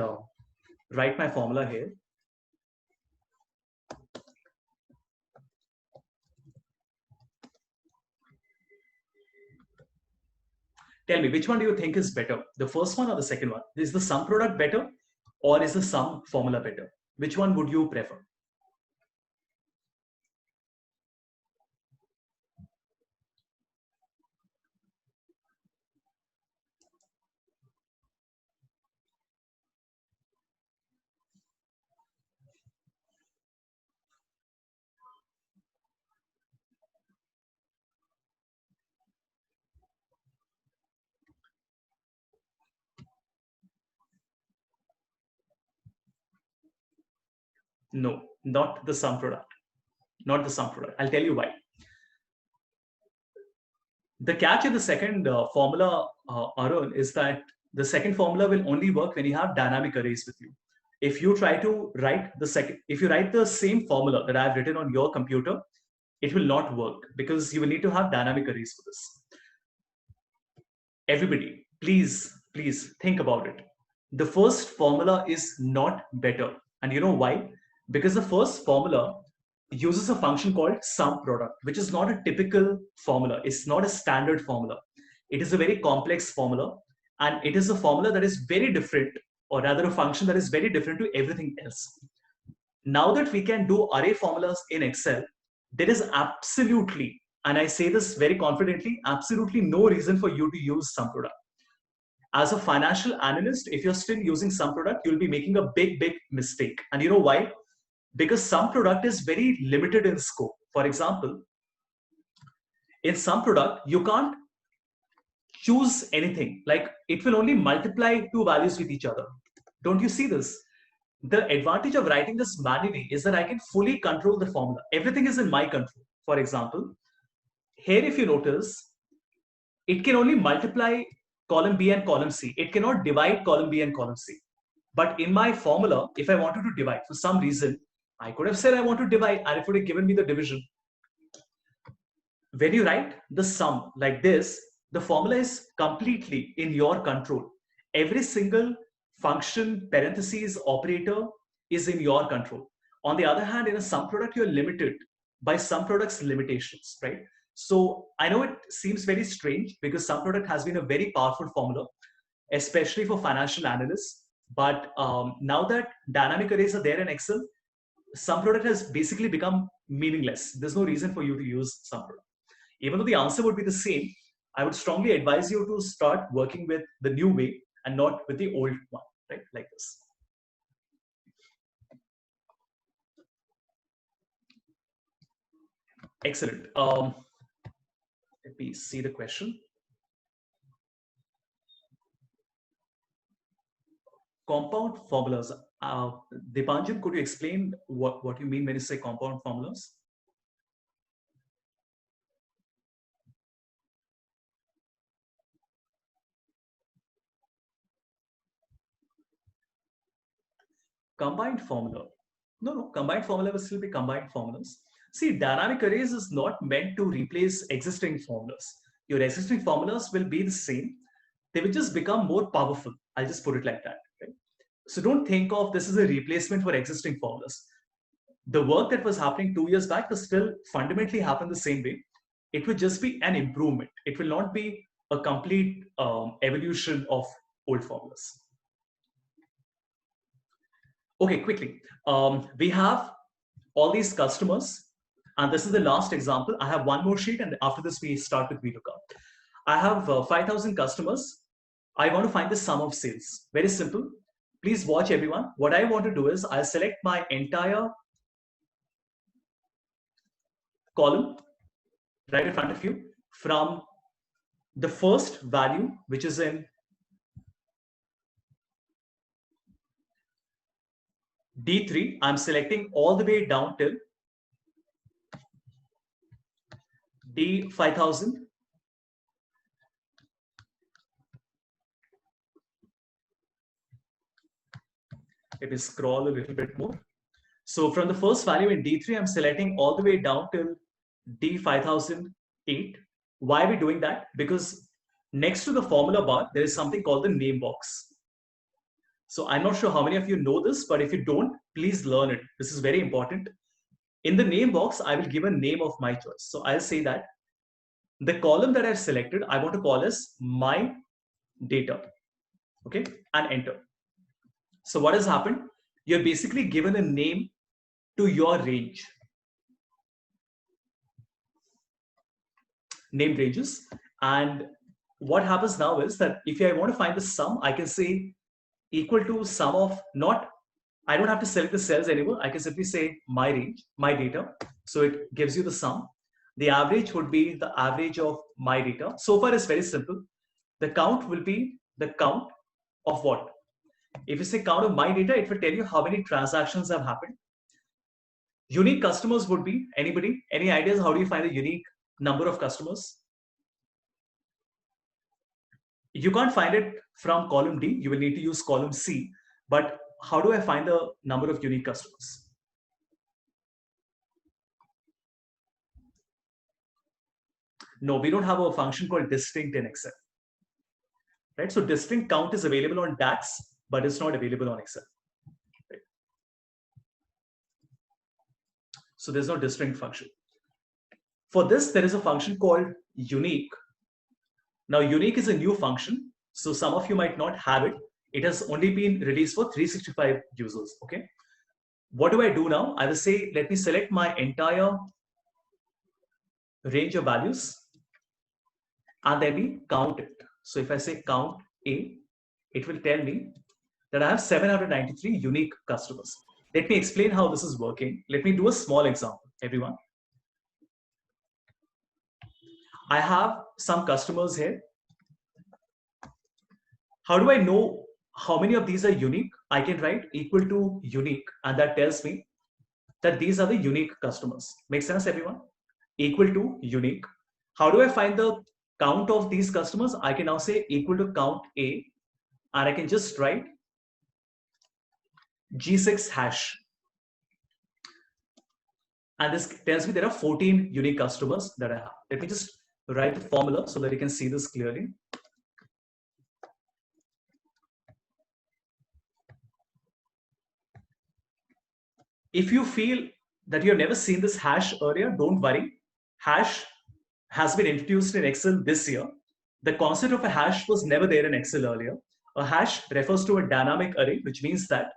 write my formula here. Tell me, which one do you think is better? The first one or the second one? Is the sum product better or is the sum formula better? Which one would you prefer? No, not the sum product. Not the sum product. I'll tell you why. The catch in the second formula, Arun, is that the second formula will only work when you have dynamic arrays with you. If you try to write if you write the same formula that I've written on your computer, it will not work because you will need to have dynamic arrays for this. Everybody, please think about it. The first formula is not better. And you know why? Because the first formula uses a function called sum product, which is not a typical formula. It's not a standard formula. It is a very complex formula, and it is a formula that is very different, or rather a function that is very different to everything else. Now that we can do array formulas in Excel, there is absolutely, and I say this very confidently, absolutely no reason for you to use sum product. As a financial analyst, if you're still using sum product, you'll be making a big, big mistake. And you know why? Because sum product is very limited in scope. For example, in sum product, you can't choose anything. Like it will only multiply two values with each other. Don't you see this? The advantage of writing this manually is that I can fully control the formula. Everything is in my control. For example, here if you notice, it can only multiply column B and column C. It cannot divide column B and column C. But in my formula, if I wanted to divide for some reason, I could have said I want to divide and it would have given me the division. When you write the sum like this, the formula is completely in your control. Every single function, parentheses, operator is in your control. On the other hand, in a sum product, you're limited by sum product's limitations, right? So I know it seems very strange because sum product has been a very powerful formula, especially for financial analysts. But now that dynamic arrays are there in Excel, sum product has basically become meaningless. There's no reason for you to use sum product. Even though the answer would be the same, I would strongly advise you to start working with the new way and not with the old one, right? Like this. Excellent. Let me see the question. Compound formulas. Dipanjan, could you explain what you mean when you say compound formulas? Combined formula. No, combined formula will still be combined formulas. See, dynamic arrays is not meant to replace existing formulas. Your existing formulas will be the same. They will just become more powerful. I'll just put it like that. Right? So don't think of this as a replacement for existing formulas. The work that was happening 2 years back will still fundamentally happen the same way. It will just be an improvement. It will not be a complete evolution of old formulas. Okay, quickly. We have all these customers, and this is the last example. I have one more sheet, and after this, we start with VLOOKUP. I have 5,000 customers. I want to find the sum of sales. Very simple. Please watch everyone. What I want to do is I'll select my entire column right in front of you from the first value, which is in D3. I'm selecting all the way down till D5000. Let me scroll a little bit more. So from the first value in D3, I'm selecting all the way down till D5008. Why are we doing that? Because next to the formula bar, there is something called the name box. So I'm not sure how many of you know this, but if you don't, please learn it. This is very important. In the name box, I will give a name of my choice. So I'll say that the column that I've selected, I want to call as my data. Okay, and enter. So what has happened? You're basically given a name to your range. Named ranges. And what happens now is that if I want to find the sum, I can say equal to sum of not, I don't have to select the cells anymore. I can simply say my range, my data. So it gives you the sum. The average would be the average of my data. So far, it's very simple. The count will be the count of what? If you say count of my data, it will tell you how many transactions have happened. Unique customers would be anybody? Any ideas? How do you find the unique number of customers? You can't find it from column D. You will need to use column C. But how do I find the number of unique customers? No, we don't have a function called distinct in Excel. Right? So distinct count is available on DAX, but it's not available on Excel. Right? So there's no distinct function. For this, there is a function called unique. Now, unique is a new function. So some of you might not have it. It has only been released for 365 users, okay? What do I do now? I will say, let me select my entire range of values and then we count it. So if I say count A, it will tell me that I have 793 unique customers. Let me explain how this is working. Let me do a small example, everyone. I have some customers here. How do I know how many of these are unique? I can write equal to unique, and that tells me that these are the unique customers. Make sense, everyone? Equal to unique. How do I find the count of these customers? I can now say equal to count A, and I can just write G6 hash. And this tells me there are 14 unique customers that I have. Let me just write the formula so that you can see this clearly. If you feel that you've never seen this hash earlier, don't worry. Hash has been introduced in Excel this year. The concept of a hash was never there in Excel earlier. A hash refers to a dynamic array, which means that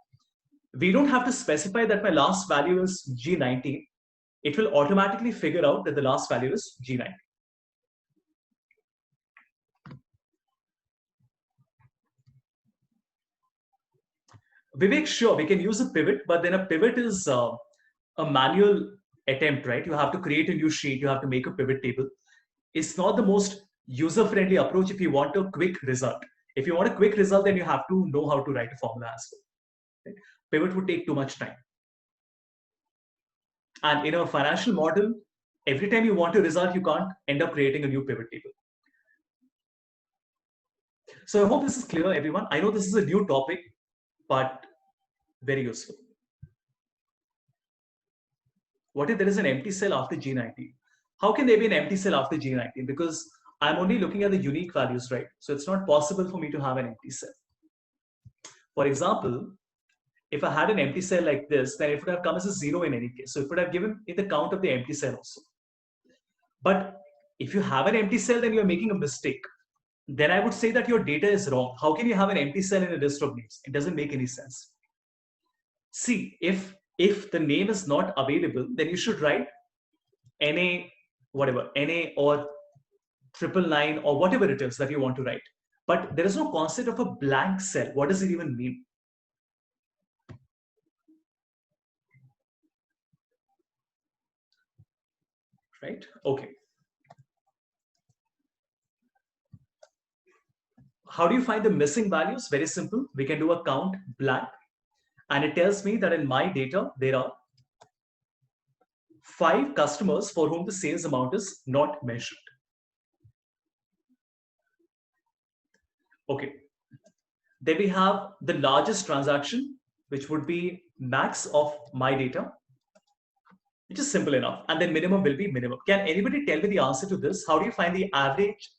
we don't have to specify that my last value is G19. It will automatically figure out that the last value is G19. Vivek, sure, we can use a pivot, but then a pivot is a manual attempt, right? You have to create a new sheet, you have to make a pivot table. It's not the most user-friendly approach if you want a quick result. If you want a quick result, then you have to know how to write a formula as well. Right? Pivot would take too much time. And in a financial model, every time you want a result, you can't end up creating a new pivot table. So I hope this is clear, everyone. I know this is a new topic, but very useful. What if there is an empty cell after G19? How can there be an empty cell after G19? Because I'm only looking at the unique values, right? So it's not possible for me to have an empty cell. For example, if I had an empty cell like this, then it would have come as a 0 in any case. So it would have given it the count of the empty cell also. But if you have an empty cell, then you're making a mistake. Then I would say that your data is wrong. How can you have an empty cell in a list of names? It doesn't make any sense. See, if the name is not available, then you should write NA, whatever, NA or 999 or whatever it is that you want to write. But there is no concept of a blank cell. What does it even mean? Right? Okay. How do you find the missing values? Very simple. We can do a count blank. And it tells me that in my data, there are 5 customers for whom the sales amount is not mentioned. Okay. Then we have the largest transaction, which would be max of my data, which is simple enough. And then minimum will be minimum. Can anybody tell me the answer to this? How do you find the average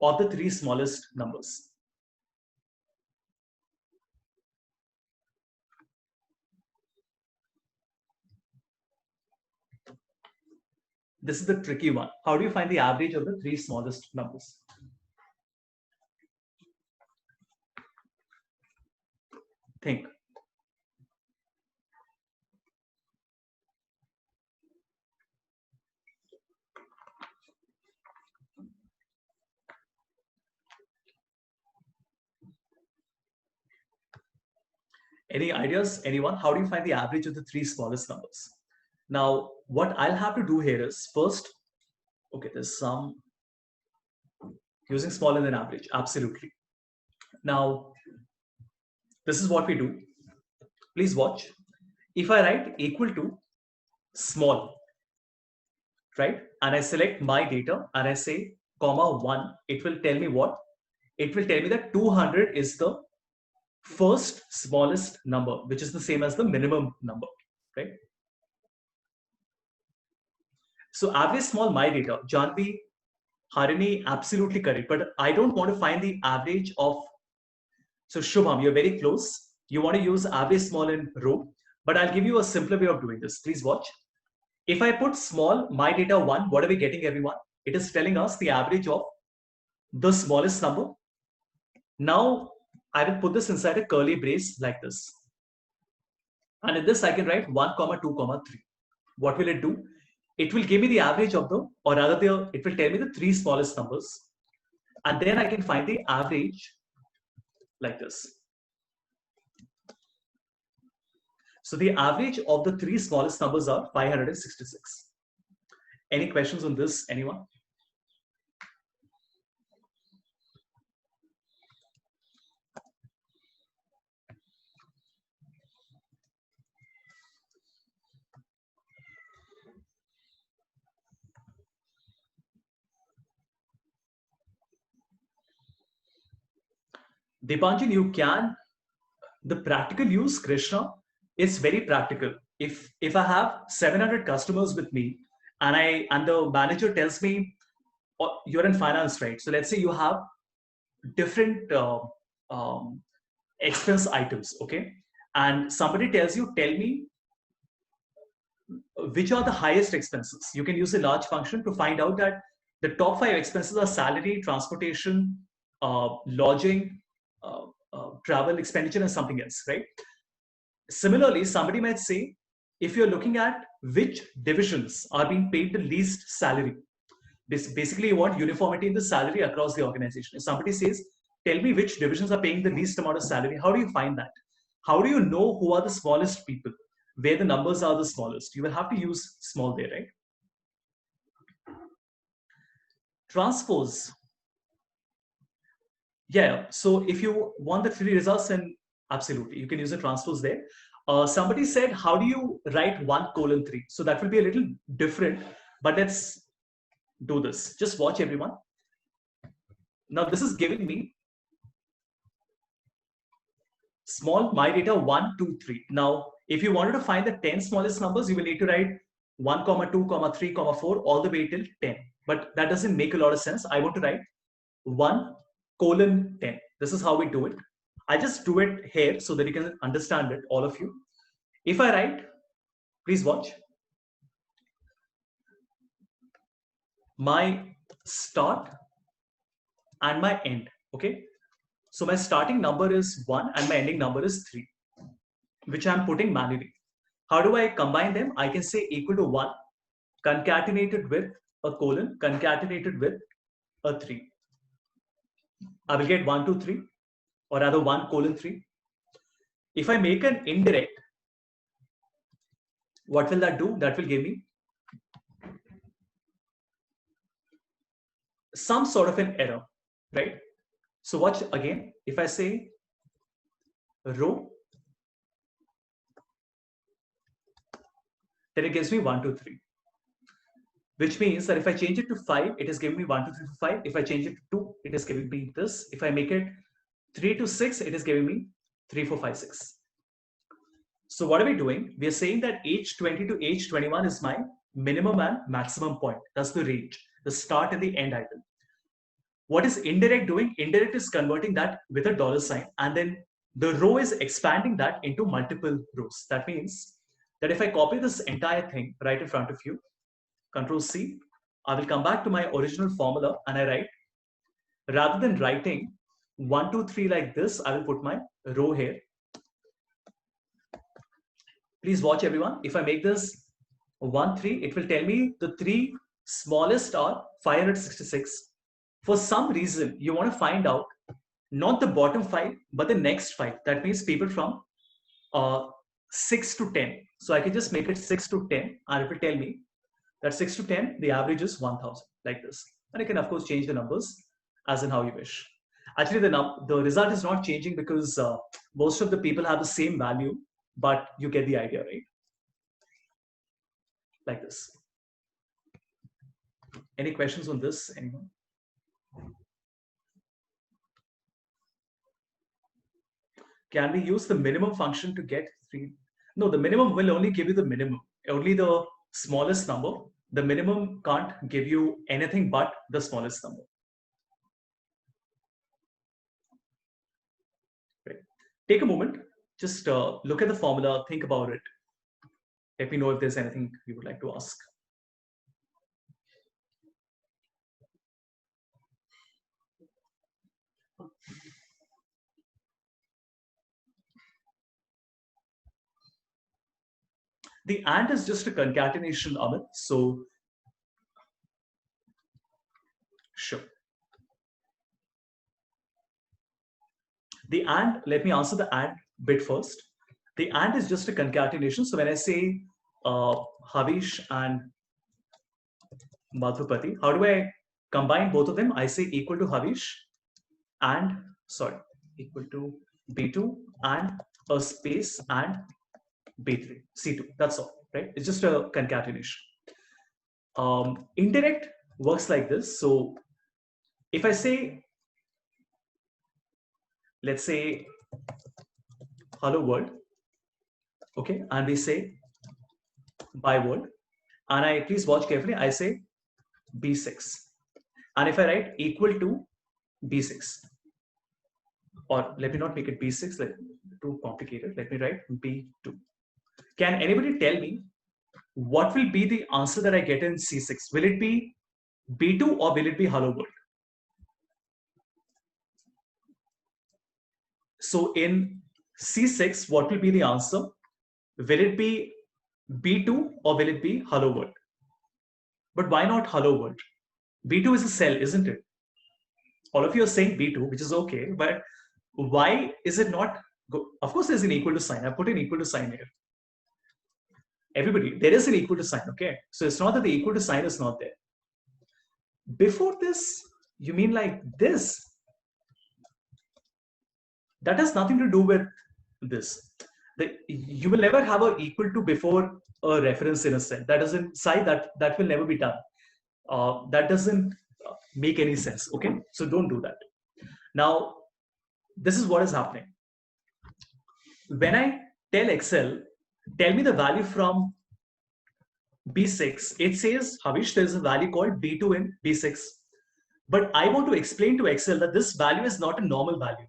of the 3 smallest numbers? This is the tricky one. How do you find the average of the 3 smallest numbers? Think. Any ideas, anyone? How do you find the average of the 3 smallest numbers? Now, what I'll have to do here is first, okay, there's some using smaller than average, absolutely. Now, this is what we do. Please watch. If I write equal to small, right, and I select my data and I say comma 1, it will tell me what? It will tell me that 200 is the first smallest number, which is the same as the minimum number, right? So average small my data, Janvi, Harini, absolutely correct. But I don't want to find the average of, so Shubham, you're very close. You want to use average small in row, but I'll give you a simpler way of doing this. Please watch. If I put small my data 1, what are we getting, everyone? It is telling us the average of the smallest number. Now I will put this inside a curly brace like this. And in this, I can write 1, 2, 3. What will it do? It will give me the average of the, or rather, it will tell me the 3 smallest numbers. And then I can find the average like this. So the average of the 3 smallest numbers are 566. Any questions on this, anyone? Dipanjan, you can, the practical use, Krishna, is very practical. If I have 700 customers with me and the manager tells me, oh, you're in finance, right? So let's say you have different um, expense items, okay? And somebody tells you, tell me which are the highest expenses. You can use a large function to find out that the top 5 expenses are salary, transportation, lodging, travel expenditure, and something else, right? Similarly, somebody might say, if you're looking at which divisions are being paid the least salary, basically you want uniformity in the salary across the organization. If somebody says, tell me which divisions are paying the least amount of salary, how do you find that? How do you know who are the smallest people, where the numbers are the smallest? You will have to use small there, right? Transpose. Yeah, so if you want the 3 results, then absolutely, you can use a transpose there. Somebody said, how do you write 1:3? So that will be a little different, but let's do this. Just watch, everyone. Now this is giving me small my data 1, 2, 3. Now, if you wanted to find the 10 smallest numbers, you will need to write 1, 2, 3, 4 all the way till 10. But that doesn't make a lot of sense. I want to write 1:10. This is how we do it. I just do it here so that you can understand it, all of you. If I write, please watch. My start and my end, okay? So my starting number is 1 and my ending number is 3, which I'm putting manually. How do I combine them? I can say equal to 1 concatenated with a colon, concatenated with a 3. I will get 1, 2, 3, or rather 1:3. If I make an indirect, what will that do? That will give me some sort of an error, right? So watch again. If I say row, then it gives me 1, 2, 3. Which means that if I change it to 5, it is giving me 1, 2, 3, 4, 5. If I change it to 2, it is giving me this. If I make it 3 to 6, it is giving me 3, 4, 5, 6. So what are we doing? We are saying that age 20 to age 21 is my minimum and maximum point. That's the range, the start and the end item. What is indirect doing? Indirect is converting that with a dollar sign, and then the row is expanding that into multiple rows. That means that if I copy this entire thing right in front of you, Control C, I will come back to my original formula and I write, rather than writing 1, 2, 3 like this, I will put my row here. Please watch, everyone. If I make this 1, 3, it will tell me the 3 smallest are 566. For some reason, you want to find out not the bottom 5, but the next 5. That means people from 6 to 10. So I can just make it 6 to 10, and it will tell me that 6 to 10, the average is 1000, like this. And you can, of course, change the numbers as in how you wish. Actually, the result is not changing because most of the people have the same value, but you get the idea, right? Like this. Any questions on this, anyone? Can we use the minimum function to get 3? No, the minimum will only give you the minimum, only the smallest number. The minimum can't give you anything but the smallest number. Right. Take a moment, just look at the formula, think about it. Let me know if there's anything you would like to ask. The AND is just a concatenation, Amit. So, sure. The AND, let me answer the AND bit first. The AND is just a concatenation. So when I say Havish and Madhupati, how do I combine both of them? I say equal to Havish and, sorry, equal to B2 and a space and B3, C2. That's all, right? It's just a concatenation. Indirect works like this. So if I say, let's say, hello world, okay, and we say by world, and I please watch carefully, I say B6. And if I write equal to B6, or let me not make it B6, like too complicated, let me write B2. Can anybody tell me what will be the answer that I get in C6? Will it be B2 or will it be hello world? So in C6, what will be the answer? Will it be B2 or will it be hello world? But why not hello world? B2 is a cell, isn't it? All of you are saying B2, which is okay, but why is it not? Of course, there's an equal to sign. I put an equal to sign here. Everybody, there is an equal to sign, okay? So it's not that the equal to sign is not there. Before this, you mean like this? That has nothing to do with this. You will never have a equal to before a reference in a cell. That doesn't, that will never be done. That doesn't make any sense, okay? So don't do that. Now, this is what is happening. When I tell Excel, tell me the value from B6, it says, Havish, there's a value called B2 in B6. But I want to explain to Excel that this value is not a normal value.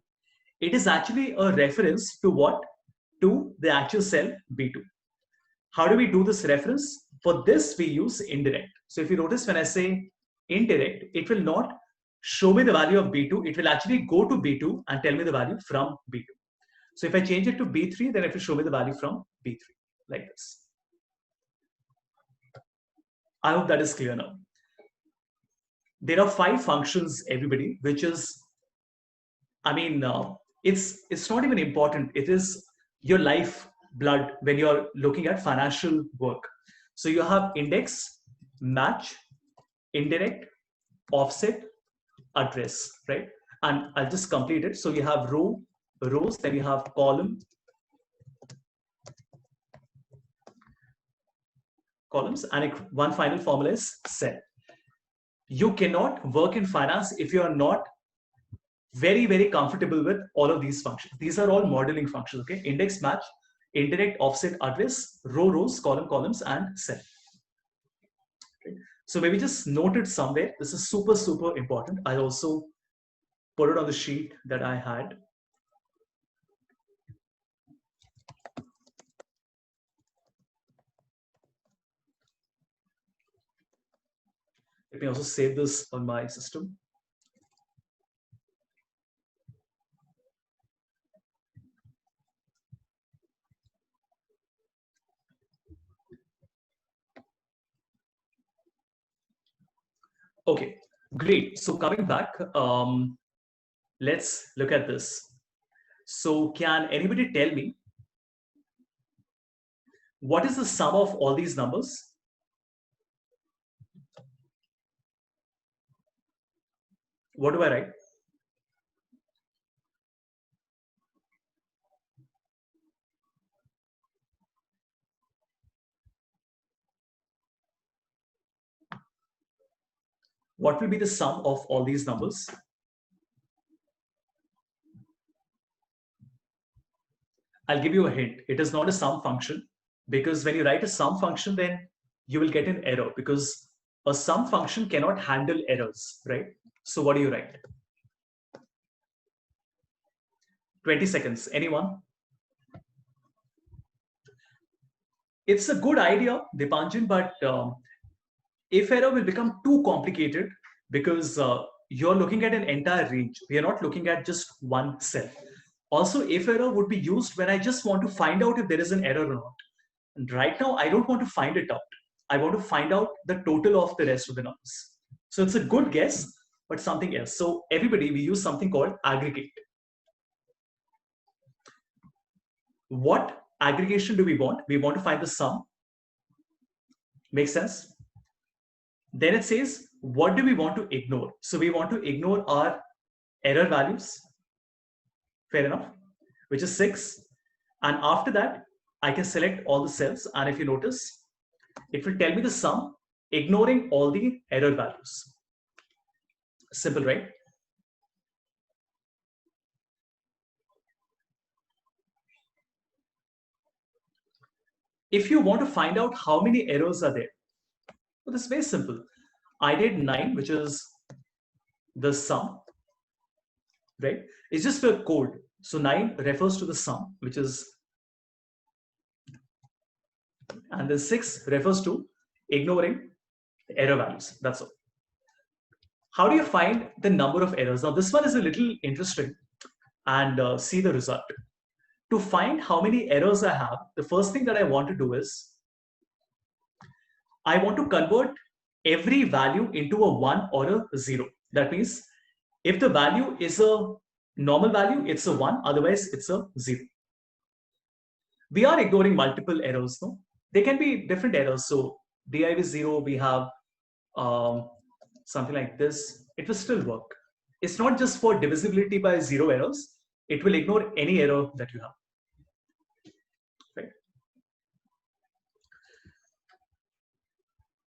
It is actually a reference to what? To the actual cell B2. How do we do this reference? For this, we use indirect. So if you notice, when I say indirect, it will not show me the value of B2. It will actually go to B2 and tell me the value from B2. So if I change it to B3, then it will show me the value from B3, like this. I hope that is clear now. There are 5 functions, everybody, which is, I mean, it's not even important. It is your life blood when you're looking at financial work. So you have index, match, indirect, offset, address, right? And I'll just complete it. So you have rows, then you have columns, and one final formula is cell. You cannot work in finance if you are not very, very comfortable with all of these functions. These are all modeling functions, okay? Index, match, indirect, offset, address, rows, columns, and cell. Okay? So maybe just note it somewhere. This is super, super important. I also put it on the sheet that I had. Let me also save this on my system. Okay, great. So coming back, let's look at this. So can anybody tell me what is the sum of all these numbers? What do I write? What will be the sum of all these numbers? I'll give you a hint. It is not a sum function, because when you write a sum function, then you will get an error, because a sum function cannot handle errors, right? So what do you write? 20 seconds. Anyone? It's a good idea, Dipanjan, but if error will become too complicated because you're looking at an entire range. We are not looking at just one cell. Also, if error would be used when I just want to find out if there is an error or not. And right now, I don't want to find it out. I want to find out the total of the rest of the numbers. So it's a good guess, but something else. So everybody, we use something called aggregate. What aggregation do we want? We want to find the sum. Make sense? Then it says, what do we want to ignore? So we want to ignore our error values. Fair enough, which is 6. And after that, I can select all the cells. And if you notice, it will tell me the sum, ignoring all the error values. Simple, right? If you want to find out how many errors are there, well, this is very simple. I did 9, which is the sum, right? It's just a code. So 9 refers to the sum, which is, and the 6 refers to ignoring error values. That's all. How do you find the number of errors? Now, this one is a little interesting, and see the result. To find how many errors I have, the first thing that I want to do is I want to convert every value into a 1 or a 0. That means if the value is a normal value, it's a 1, otherwise it's a 0. We are ignoring multiple errors, no? They can be different errors. So div is 0, we have something like this. It will still work. It's not just for divisibility by 0 errors. It will ignore any error that you have. Right?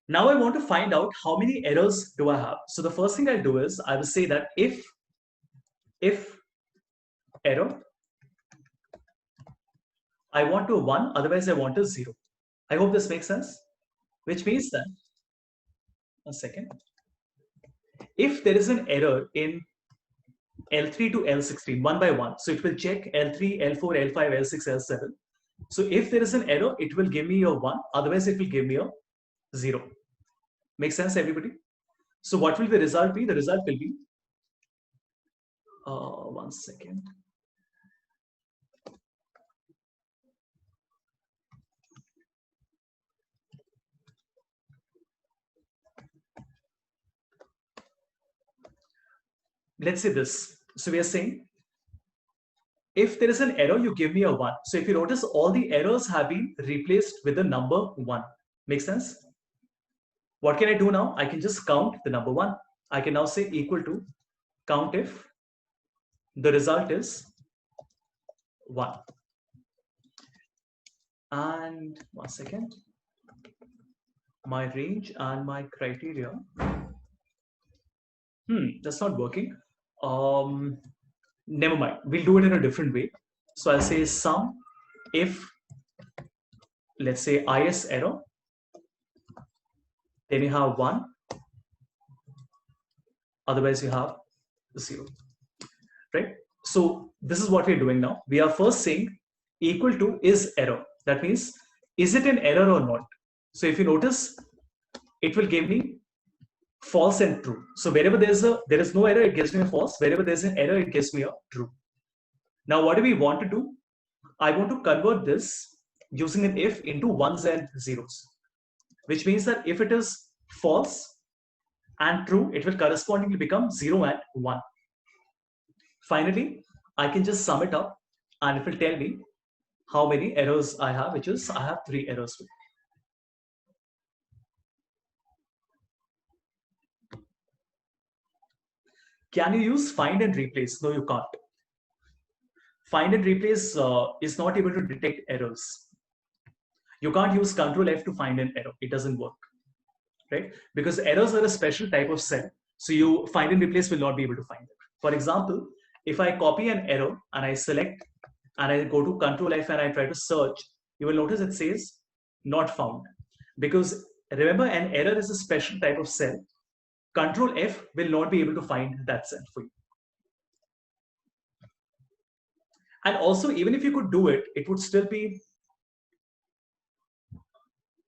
Now I want to find out how many errors do I have. So the first thing I'll do is I will say that if error, I want a 1, otherwise I want a 0. I hope this makes sense. Which means that, a second, if there is an error in L3 to L16, 1 by 1, so it will check L3, L4, L5, L6, L7. So if there is an error, it will give me a 1, otherwise it will give me a 0. Make sense, everybody? So what will the result be? The result will be, one second. Let's say this. So we are saying, if there is an error, you give me a 1. So if you notice, all the errors have been replaced with the number 1. Make sense? What can I do now? I can just count the number 1. I can now say equal to count if the result is 1. And one second. My range and my criteria. That's not working. Never mind. We'll do it in a different way. So I'll say sum if, let's say, is error, then you have 1, otherwise you have 0, right? So this is what we're doing now. We are first saying equal to is error. That means, is it an error or not? So if you notice, it will give me false and true. So wherever there is no error, it gives me a false. Wherever there's an error, it gives me a true. Now, what do we want to do? I want to convert this using an if into ones and zeros, which means that if it is false and true, it will correspondingly become 0 and 1. Finally, I can just sum it up and it will tell me how many errors I have, which is I have 3 errors. Can you use find and replace? No, you can't. Find and replace is not able to detect errors. You can't use Control F to find an error. It doesn't work, right? Because errors are a special type of cell. So you find and replace will not be able to find it. For example, if I copy an error and I select and I go to Control F and I try to search, you will notice it says not found. Because remember, an error is a special type of cell. Control F will not be able to find that cell for you. And also, even if you could do it, it would still be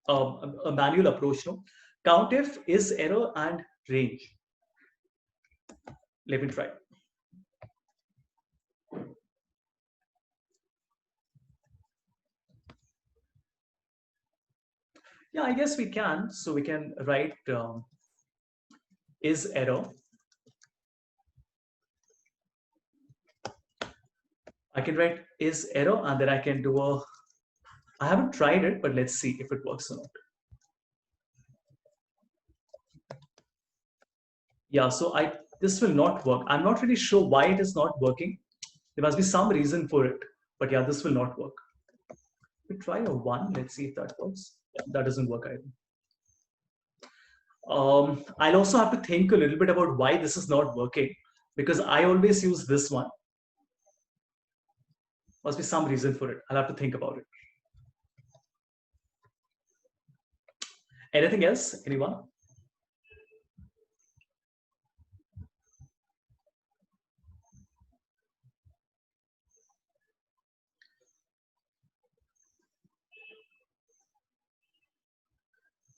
a manual approach. No, COUNTIF is error and range. Let me try. Yeah, I guess we can. So we can write is error. I can write is error, and then I can do a. I haven't tried it, but let's see if it works or not. Yeah, so this will not work. I'm not really sure why it is not working. There must be some reason for it, but yeah, this will not work. We try a 1. Let's see if that works. Yeah, that doesn't work either. I'll also have to think a little bit about why this is not working, because I always use this one. Must be some reason for it. I'll have to think about it. Anything else? Anyone?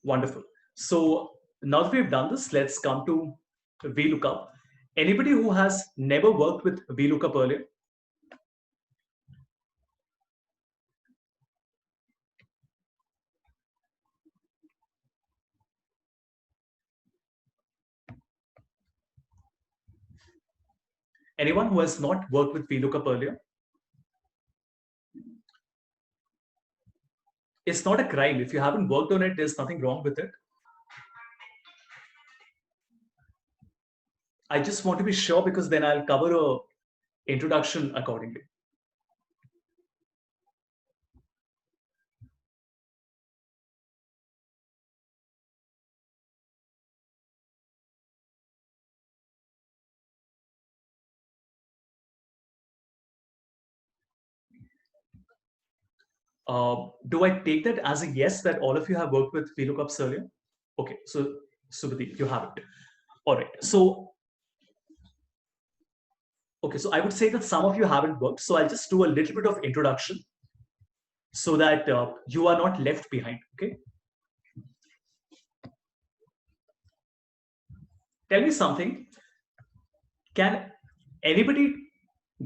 Wonderful. So now that we've done this, let's come to VLOOKUP. Anybody who has never worked with VLOOKUP earlier? Anyone who has not worked with VLOOKUP earlier? It's not a crime. If you haven't worked on it, there's nothing wrong with it. I just want to be sure, because then I'll cover a introduction accordingly. Do I take that as a yes that all of you have worked with VLOOKUPs earlier? Okay, so Subhadeep, you have it. All right. So, okay, so I would say that some of you haven't worked. So I'll just do a little bit of introduction so that you are not left behind. Okay. Tell me something. Can anybody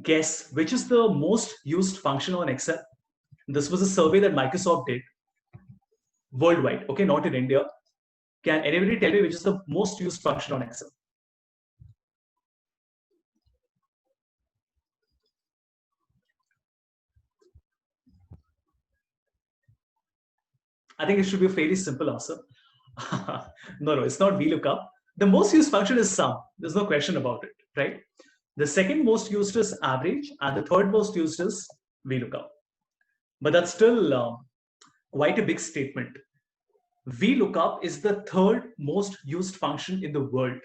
guess which is the most used function on Excel? This was a survey that Microsoft did worldwide. Okay, not in India. Can anybody tell me which is the most used function on Excel? I think it should be a fairly simple answer. No, it's not VLOOKUP. The most used function is sum. There's no question about it, right? The second most used is average, and the third most used is VLOOKUP. But that's still quite a big statement. VLOOKUP is the third most used function in the world.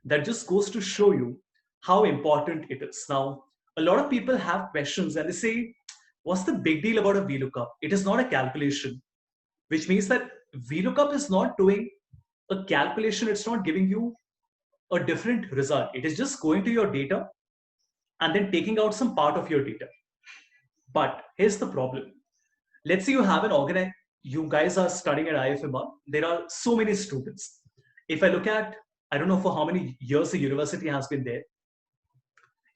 That just goes to show you how important it is. Now, a lot of people have questions and they say, what's the big deal about a VLOOKUP? It is not a calculation, which means that VLOOKUP is not doing a calculation. It's not giving you a different result. It is just going to your data and then taking out some part of your data. But here's the problem. Let's say you have an organization, you guys are studying at IFMR. There are so many students. If I look at, I don't know for how many years the university has been there.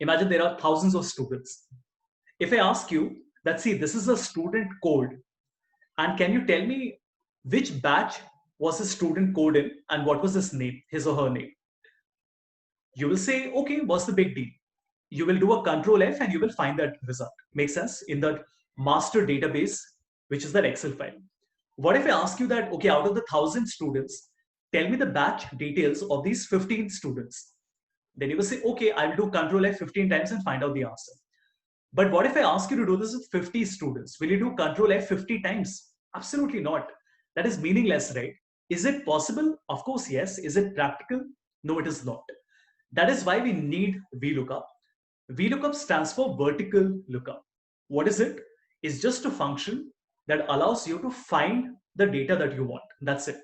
Imagine there are thousands of students. If I ask you that, see, this is a student code, and can you tell me which batch was the student code in and what was his name, his or her name? You will say, okay, what's the big deal? You will do a control F and you will find that result. Makes sense? In that master database, which is that Excel file. What if I ask you that, okay, out of the 1,000 students, tell me the batch details of these 15 students. Then you will say, okay, I'll do control F 15 times and find out the answer. But what if I ask you to do this with 50 students? Will you do control F 50 times? Absolutely not. That is meaningless, right? Is it possible? Of course, yes. Is it practical? No, it is not. That is why we need VLOOKUP. VLOOKUP stands for vertical lookup. What is it? It's just a function that allows you to find the data that you want. That's it.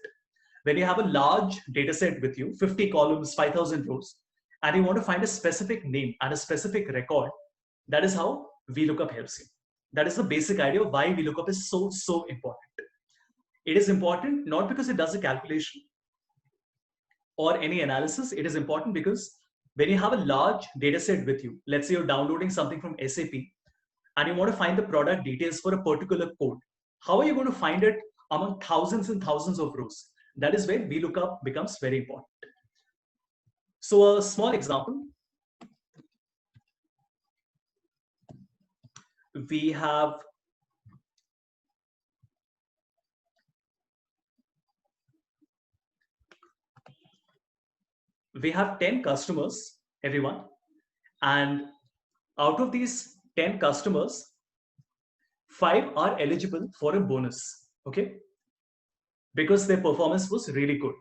When you have a large data set with you, 50 columns, 5,000 rows, and you want to find a specific name and a specific record, that is how VLOOKUP helps you. That is the basic idea of why VLOOKUP is so important. It is important not because it does a calculation or any analysis. It is important because when you have a large data set with you, let's say you're downloading something from SAP and you want to find the product details for a particular code, how are you going to find it among thousands and thousands of rows? That is where VLOOKUP becomes very important. So a small example, we have we have 10 customers, everyone, and out of these 10 customers, 5 are eligible for a bonus, okay, because their performance was really good.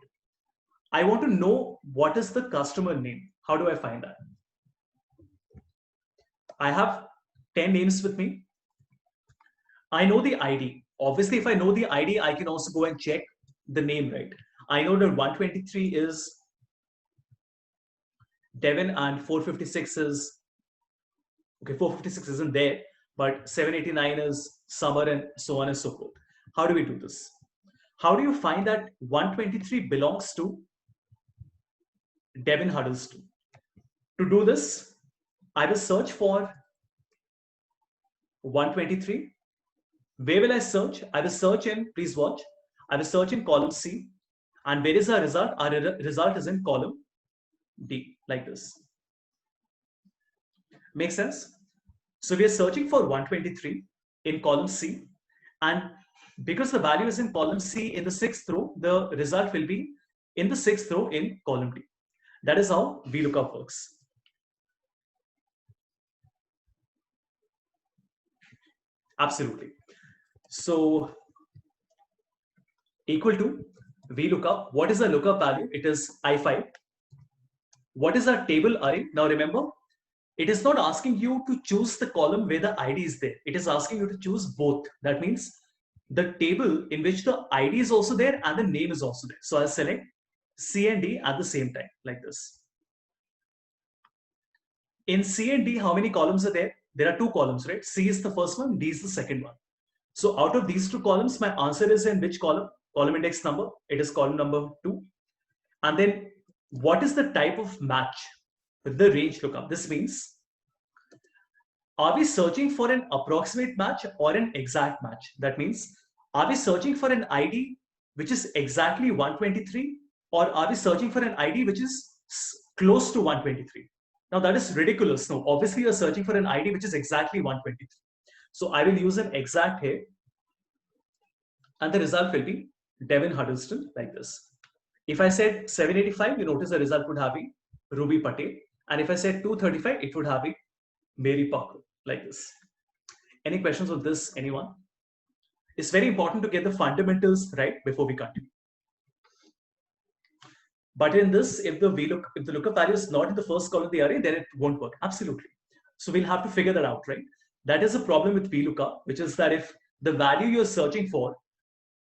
I want to know what is the customer name. How do I find that? I have 10 names with me. I know the ID. Obviously, if I know the ID, I can also go and check the name, right? I know that 123 is Devin and 456 is, okay, 456 isn't there, but 789 is Summer and so on and so forth. How do we do this? How do you find that 123 belongs to Devin Huddleston? To do this, I will search for 123. Where will I search? I will search in, please watch, I will search in column C. And where is our result? Our result is in column D, like this. Make sense? So we are searching for 123 in column C. And because the value is in column C in the 6th row, the result will be in the 6th row in column D. That is how VLOOKUP works. Absolutely. So equal to VLOOKUP. What is the lookup value? It is I5. What is our table array? Now remember, it is not asking you to choose the column where the ID is there. It is asking you to choose both. That means the table in which the ID is also there and the name is also there. So I'll select C and D at the same time, like this. In C and D, how many columns are there? There are 2 columns, right? C is the first one, D is the second one. So out of these 2 columns, my answer is in which column? Column index number. It is column number 2. And then what is the type of match with the range lookup? This means, are we searching for an approximate match or an exact match? That means, are we searching for an ID which is exactly 123, or are we searching for an ID which is close to 123? Now that is ridiculous. No, obviously you're searching for an ID which is exactly 123. So I will use an exact here, and the result will be Devin Huddleston, like this. If I said 785, you notice the result would have been Ruby Patel. And if I said 235, it would have been Mary Parker, like this. Any questions on this, anyone? It's very important to get the fundamentals right before we continue. But in this, if the lookup value is not in the first column of the array, then it won't work. Absolutely. So we'll have to figure that out, right? That is a problem with VLOOKUP, which is that if the value you're searching for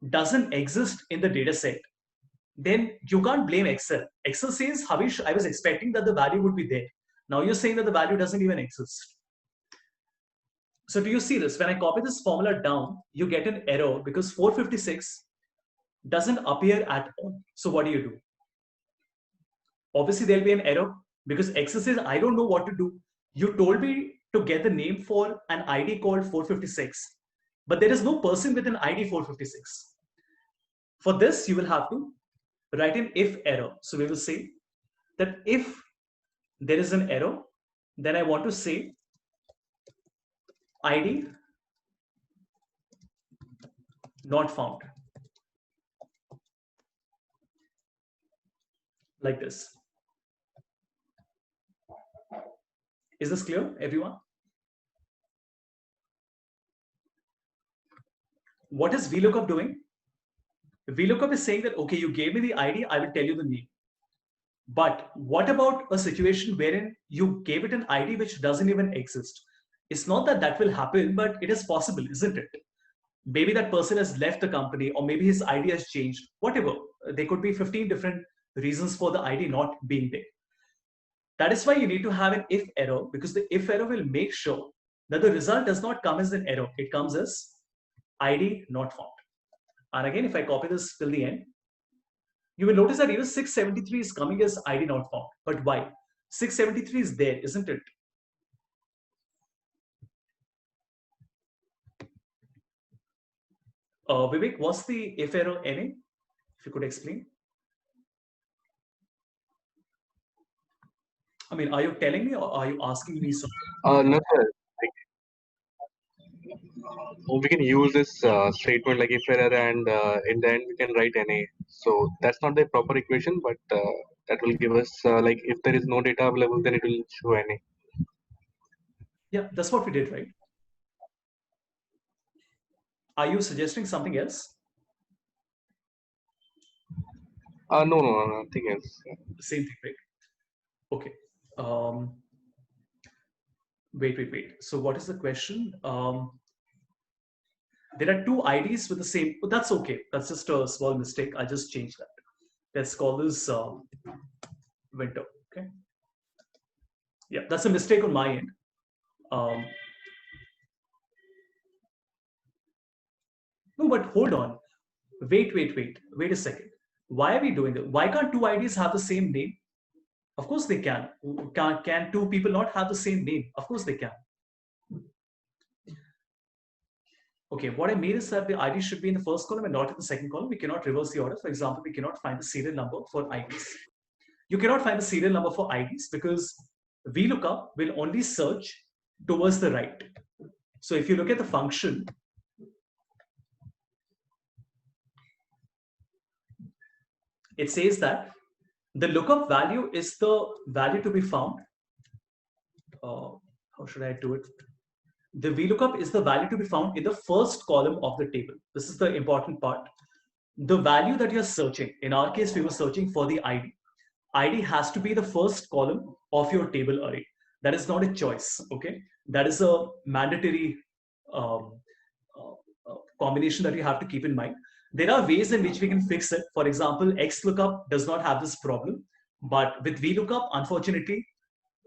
doesn't exist in the data set, then you can't blame Excel. Excel says, Havish, I was expecting that the value would be there. Now you're saying that the value doesn't even exist. So do you see this? When I copy this formula down, you get an error because 456 doesn't appear at all. So what do? Obviously, there'll be an error because Excel says, I don't know what to do. You told me to get the name for an ID called 456, but there is no person with an ID 456. For this, you will have to write an if error. So we will say that if there is an error, then I want to say ID not found, like this. Is this clear, everyone? What is VLOOKUP doing? VLOOKUP is saying that, okay, you gave me the ID, I will tell you the name. But what about a situation wherein you gave it an ID which doesn't even exist? It's not that that will happen, but it is possible, isn't it? Maybe that person has left the company, or maybe his ID has changed, whatever. There could be 15 different reasons for the ID not being there. That is why you need to have an if error, because the if error will make sure that the result does not come as an error. It comes as ID not found. And again, if I copy this till the end, you will notice that even 673 is coming as ID not found. But why? 673 is there, isn't it? Vivek, what's the if error NA? If you could explain. I mean, are you telling me or are you asking me something? No, sir. We can use this statement like if error, and in the end we can write NA. So that's not the proper equation, but that will give us like if there is no data available, then it will show NA. Yeah, that's what we did, right? Are you suggesting something else? No, nothing else. Same thing, right? Okay. Um, wait. So what is the question? There are two IDs with the same. Oh, that's okay. That's just a small mistake. I just changed that. Let's call this winter. Okay. Yeah, that's a mistake on my end. No, but hold on. Wait a second. Why are we doing that? Why can't two IDs have the same name? Of course they can. Can two people not have the same name? Of course they can. Okay, what I made is that the ID should be in the first column and not in the second column. We cannot reverse the order. For example, we cannot find the serial number for IDs. You cannot find the serial number for IDs because VLOOKUP will only search towards the right. So if you look at the function, it says that the lookup value is the value to be found. How should I do it? The VLOOKUP is the value to be found in the first column of the table. This is the important part. The value that you're searching, in our case, we were searching for the ID. ID has to be the first column of your table array. That is not a choice, okay? That is a mandatory combination that you have to keep in mind. There are ways in which we can fix it. For example, XLOOKUP does not have this problem, but with VLOOKUP, unfortunately,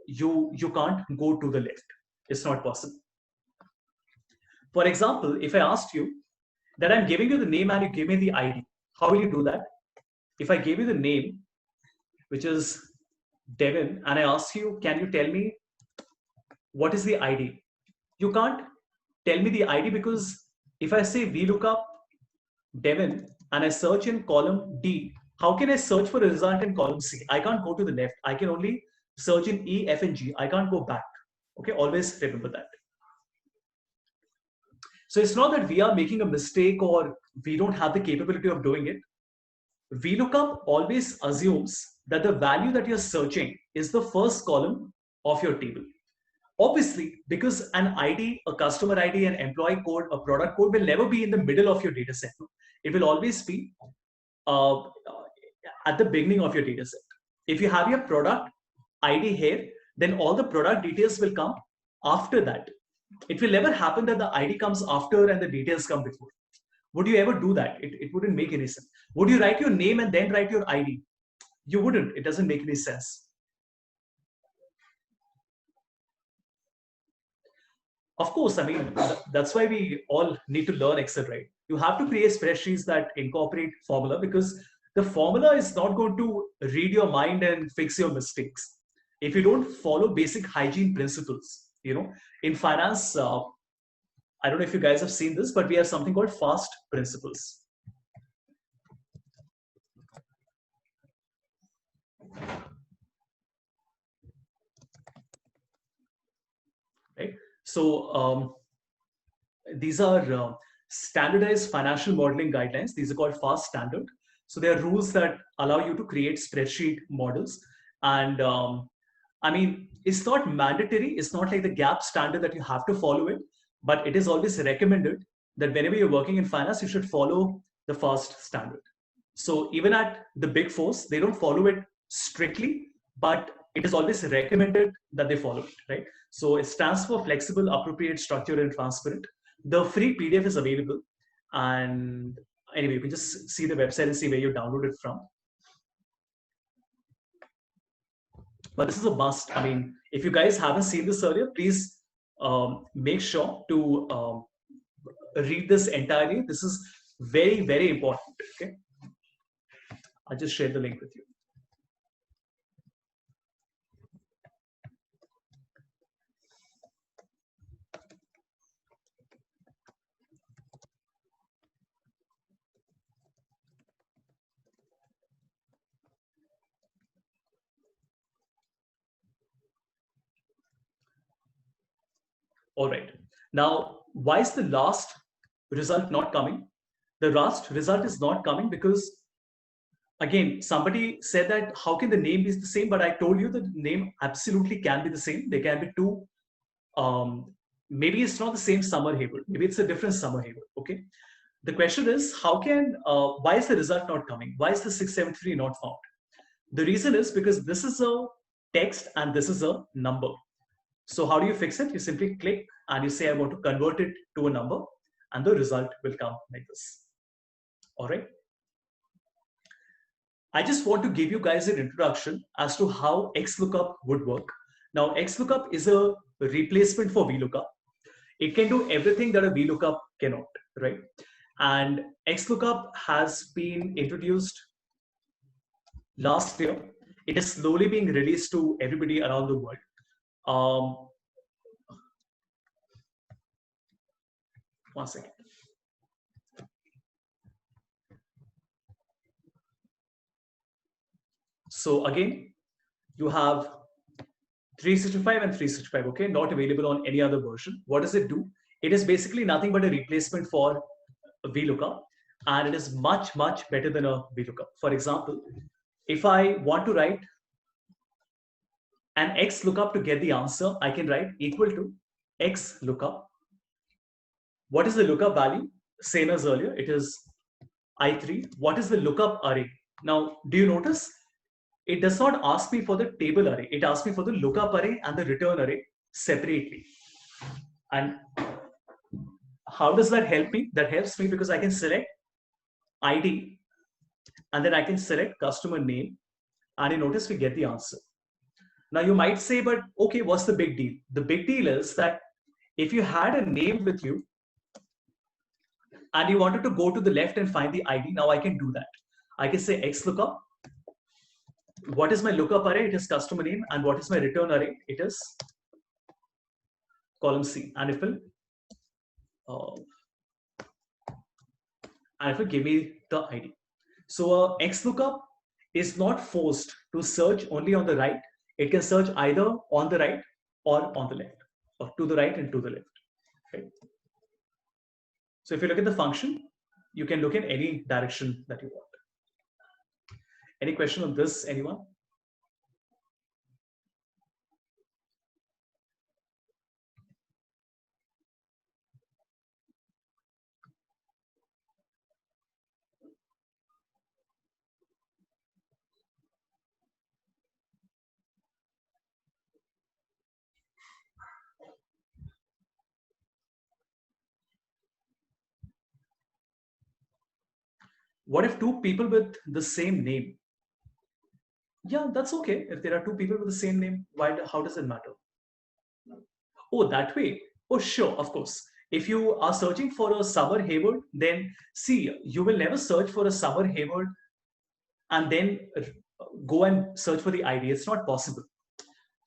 you can't go to the left. It's not possible. For example, if I asked you that I'm giving you the name and you give me the ID, how will you do that? If I gave you the name, which is Devin, and I ask you, can you tell me what is the ID? You can't tell me the ID because if I say VLOOKUP Devin and I search in column D, how can I search for a result in column C? I can't go to the left. I can only search in E, F, and G. I can't go back. Okay, always remember that. So it's not that we are making a mistake or we don't have the capability of doing it. VLOOKUP always assumes that the value that you're searching is the first column of your table. Obviously, because an ID, a customer ID, an employee code, a product code will never be in the middle of your data set. It will always be at the beginning of your data set. If you have your product ID here, then all the product details will come after that. It will never happen that the ID comes after and the details come before. Would you ever do that? It wouldn't make any sense. Would you write your name and then write your ID? You wouldn't. It doesn't make any sense. Of course, I mean, that's why we all need to learn Excel, right? You have to create spreadsheets that incorporate formula because the formula is not going to read your mind and fix your mistakes. If you don't follow basic hygiene principles, in finance, I don't know if you guys have seen this, but we have something called FAST principles. Right? So these are standardized financial modeling guidelines. These are called FAST standard. So there are rules that allow you to create spreadsheet models. And I mean, it's not mandatory. It's not like the GAP standard that you have to follow it, but it is always recommended that whenever you're working in finance, you should follow the FAST standard. So even at the big fours, they don't follow it strictly, but it is always recommended that they follow it, right? So it stands for flexible, appropriate, structured, and transparent. The free PDF is available. And anyway, you can just see the website and see where you download it from. But this is a must. I mean, if you guys haven't seen this earlier, please make sure to read this entirely. This is Very, very important. Okay. I'll just share the link with you. All right. Now, why is the last result not coming? The last result is not coming because, again, somebody said that how can the name be the same? But I told you the name absolutely can be the same. There can be two. Maybe it's not the same Summer Hayward. Maybe it's a different Summer Hayward. Okay. The question is, why is the result not coming? Why is the 673 not found? The reason is because this is a text and this is a number. So how do you fix it? You simply click and you say, I want to convert it to a number, and the result will come like this. All right. I just want to give you guys an introduction as to how XLOOKUP would work. Now, XLOOKUP is a replacement for VLOOKUP. It can do everything that a VLOOKUP cannot, right? And XLOOKUP has been introduced last year. It is slowly being released to everybody around the world. One second. So again, you have 365 and 365, okay, not available on any other version. What does it do? It is basically nothing but a replacement for a VLOOKUP, and it is much, much better than a VLOOKUP. For example, if I want to write an XLOOKUP to get the answer, I can write equal to XLOOKUP. What is the lookup value? Same as earlier, it is I3. What is the lookup array? Now, do you notice? It does not ask me for the table array. It asks me for the lookup array and the return array separately. And how does that help me? That helps me because I can select ID and then I can select customer name, and you notice we get the answer. Now you might say, but okay, what's the big deal? The big deal is that if you had a name with you and you wanted to go to the left and find the ID, now I can do that. I can say XLOOKUP. What is my lookup array? It is customer name. And what is my return array? It is column C. And it will give me the ID. So XLOOKUP is not forced to search only on the right. It can search either on the right or on the left, or to the right and to the left. Right? So if you look at the function, you can look in any direction that you want. Any question on this, anyone? What if two people with the same name? Yeah, that's okay. If there are two people with the same name, how does it matter? Oh, that way. Oh, sure, of course. If you are searching for a Summer Hayward, then see, you will never search for a Summer Hayward and then go and search for the ID. It's not possible.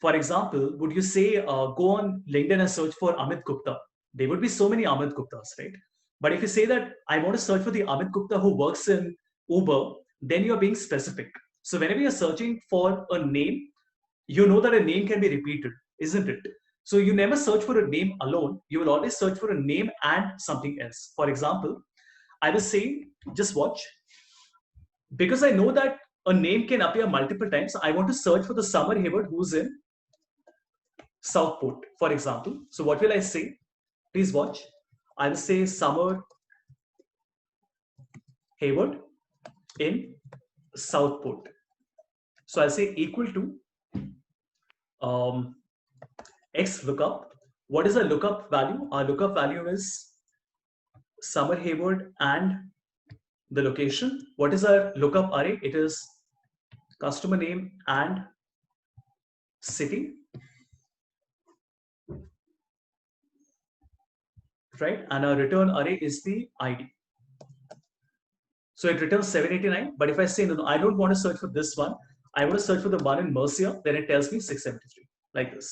For example, would you say go on LinkedIn and search for Amit Gupta? There would be so many Amit Guptas, right? But if you say that I want to search for the Amit Gupta who works in Uber, then you're being specific. So whenever you're searching for a name, you know that a name can be repeated, isn't it? So you never search for a name alone. You will always search for a name and something else. For example, I was saying, just watch. Because I know that a name can appear multiple times, I want to search for the Summer Hayward who's in Southport, for example. So what will I say? Please watch. I will say Summer Hayward in Southport. So I'll say equal to X lookup. What is our lookup value? Our lookup value is Summer Hayward and the location. What is our lookup array? It is customer name and city. Right? And our return array is the ID. So it returns 789. But if I say, no, I don't want to search for this one, I want to search for the one in Mercia, then it tells me 673, like this.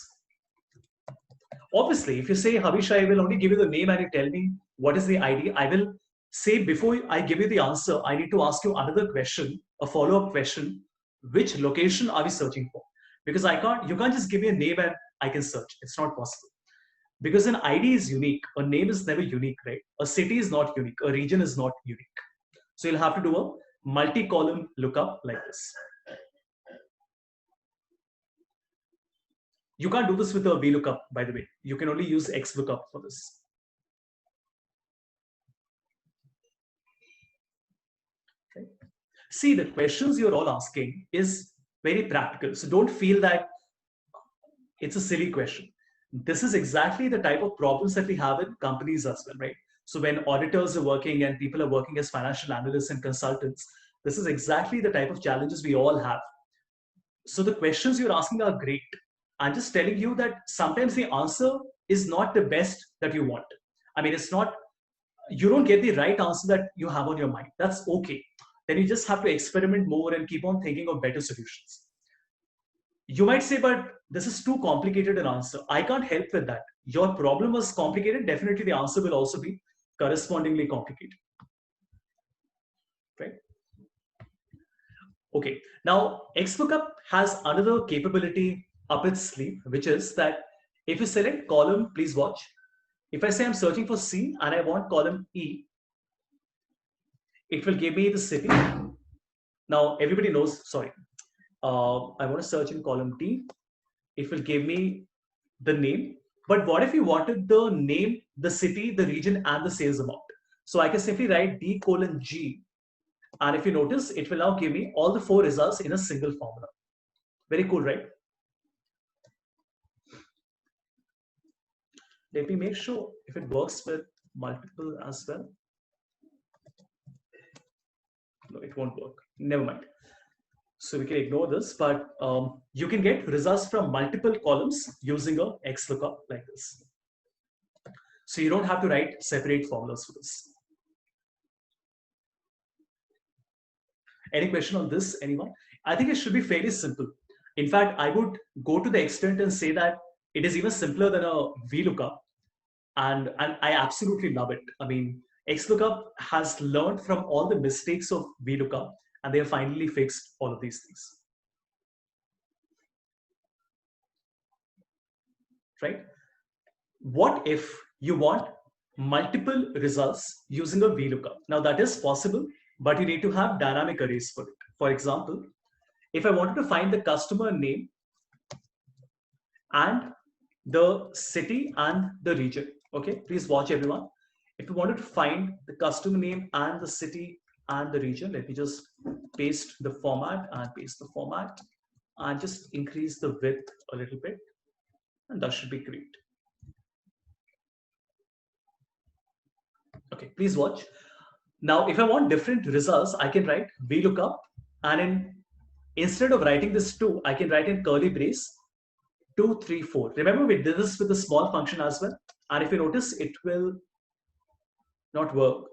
Obviously, if you say, Havish, I will only give you the name and you tell me what is the ID, I will say before I give you the answer, I need to ask you another question, a follow-up question. Which location are we searching for? Because you can't just give me a name and I can search. It's not possible. Because an ID is unique. A name is never unique, right? A city is not unique. A region is not unique. So you'll have to do a multi-column lookup like this. You can't do this with a VLOOKUP, by the way. You can only use XLOOKUP for this. Okay. See, the questions you're all asking is very practical. So don't feel that it's a silly question. This is exactly the type of problems that we have in companies as well, right? So when auditors are working and people are working as financial analysts and consultants, this is exactly the type of challenges we all have. So the questions you're asking are great. I'm just telling you that sometimes the answer is not the best that you want. I mean, it's not, you don't get the right answer that you have on your mind. That's okay. Then you just have to experiment more and keep on thinking of better solutions. You might say, but this is too complicated an answer. I can't help with that. Your problem was complicated. Definitely the answer will also be correspondingly complicated. Right? Okay. Now, XLOOKUP has another capability up its sleeve, which is that if you select column, please watch. If I say I'm searching for C and I want column E, it will give me the city. Now, everybody knows, sorry, I want to search in column D. It will give me the name. But what if you wanted the name, the city, the region, and the sales amount? So I can simply write D:G. And if you notice, it will now give me all the 4 results in a single formula. Very cool, right? Let me make sure if it works with multiple as well. No, it won't work. Never mind. So we can ignore this, but you can get results from multiple columns using a XLOOKUP like this. So you don't have to write separate formulas for this. Any question on this, anyone? I think it should be fairly simple. In fact, I would go to the extent and say that it is even simpler than a VLOOKUP. And I absolutely love it. I mean, XLOOKUP has learned from all the mistakes of VLOOKUP, and they have finally fixed all of these things. Right? What if you want multiple results using a VLOOKUP? Now that is possible, but you need to have dynamic arrays for it. For example, if I wanted to find the customer name and the city and the region, okay, please watch everyone. If you wanted to find the customer name and the city and the region, let me just paste the format and just increase the width a little bit, and that should be great. Okay, please watch. Now, if I want different results, I can write VLOOKUP, and instead of writing this 2, I can write in curly brace 2, 3, 4. Remember, we did this with a small function as well, and if you notice, it will not work.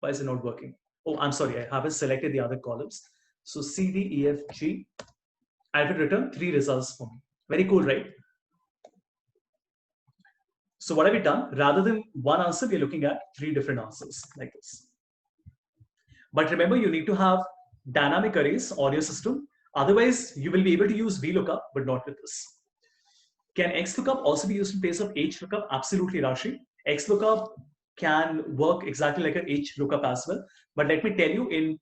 Why is it not working? Oh, I'm sorry, I haven't selected the other columns. So C, D, E, F, G, I will return 3 results for me. Very cool, right? So what have we done? Rather than one answer, we're looking at 3 different answers like this. But remember, you need to have dynamic arrays on your system. Otherwise, you will be able to use VLOOKUP, but not with this. Can XLOOKUP also be used in place of HLOOKUP? Absolutely, Rashi. XLOOKUP can work exactly like an HLOOKUP as well. But let me tell you, in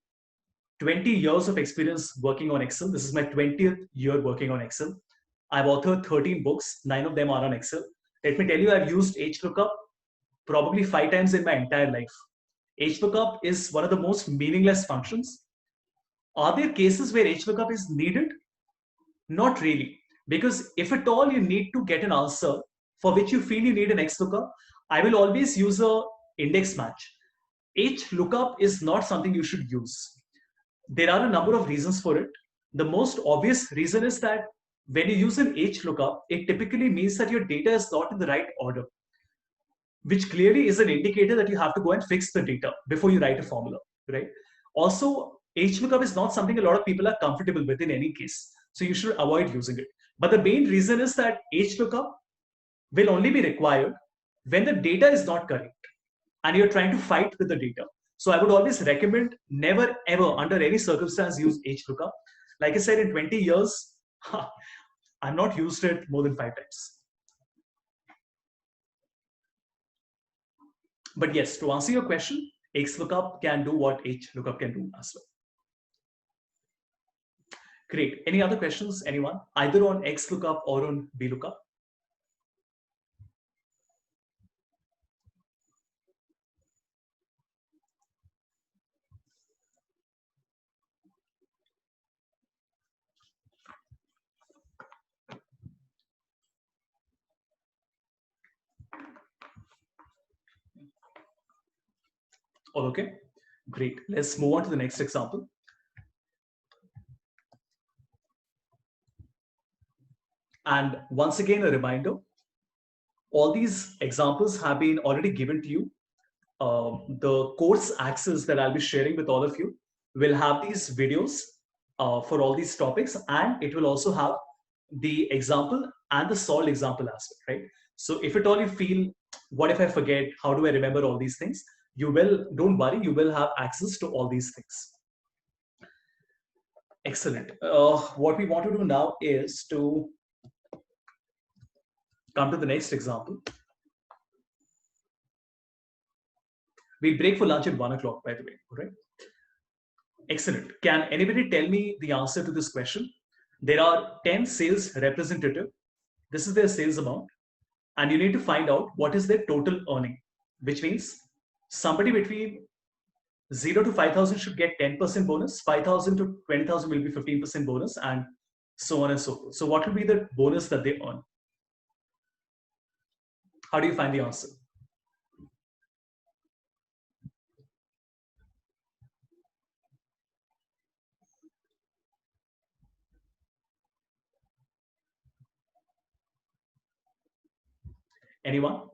20 years of experience working on Excel, this is my 20th year working on Excel. I've authored 13 books, 9 of them are on Excel. Let me tell you, I've used HLOOKUP probably 5 times in my entire life. HLOOKUP is one of the most meaningless functions. Are there cases where HLOOKUP is needed? Not really. Because if at all you need to get an answer for which you feel you need an XLOOKUP, I will always use a index match. HLOOKUP is not something you should use. There are a number of reasons for it. The most obvious reason is that when you use an HLOOKUP, it typically means that your data is not in the right order, which clearly is an indicator that you have to go and fix the data before you write a formula, right? Also, HLOOKUP is not something a lot of people are comfortable with in any case. So you should avoid using it. But the main reason is that HLOOKUP will only be required when the data is not correct and you're trying to fight with the data. So I would always recommend never ever under any circumstance use HLOOKUP. Like I said, in 20 years, I've not used it more than 5 times. But yes, to answer your question, XLOOKUP can do what HLOOKUP can do as well. Great. Any other questions, anyone? Either on XLOOKUP or on VLOOKUP? All okay? Great. Let's move on to the next example. And once again, a reminder, all these examples have been already given to you. The course access that I'll be sharing with all of you will have these videos for all these topics, and it will also have the example and the solved example aspect, right? So if at all you feel, what if I forget? How do I remember all these things? Don't worry, you will have access to all these things. Excellent. What we want to do now is to come to the next example. We'll break for lunch at 1 o'clock, by the way, all right? Excellent. Can anybody tell me the answer to this question? There are 10 sales representatives. This is their sales amount. And you need to find out what is their total earning, which means somebody between 0 to 5,000 should get 10% bonus, 5,000 to 20,000 will be 15% bonus, and so on and so forth. So what will be the bonus that they earn? How do you find the answer? Anyone?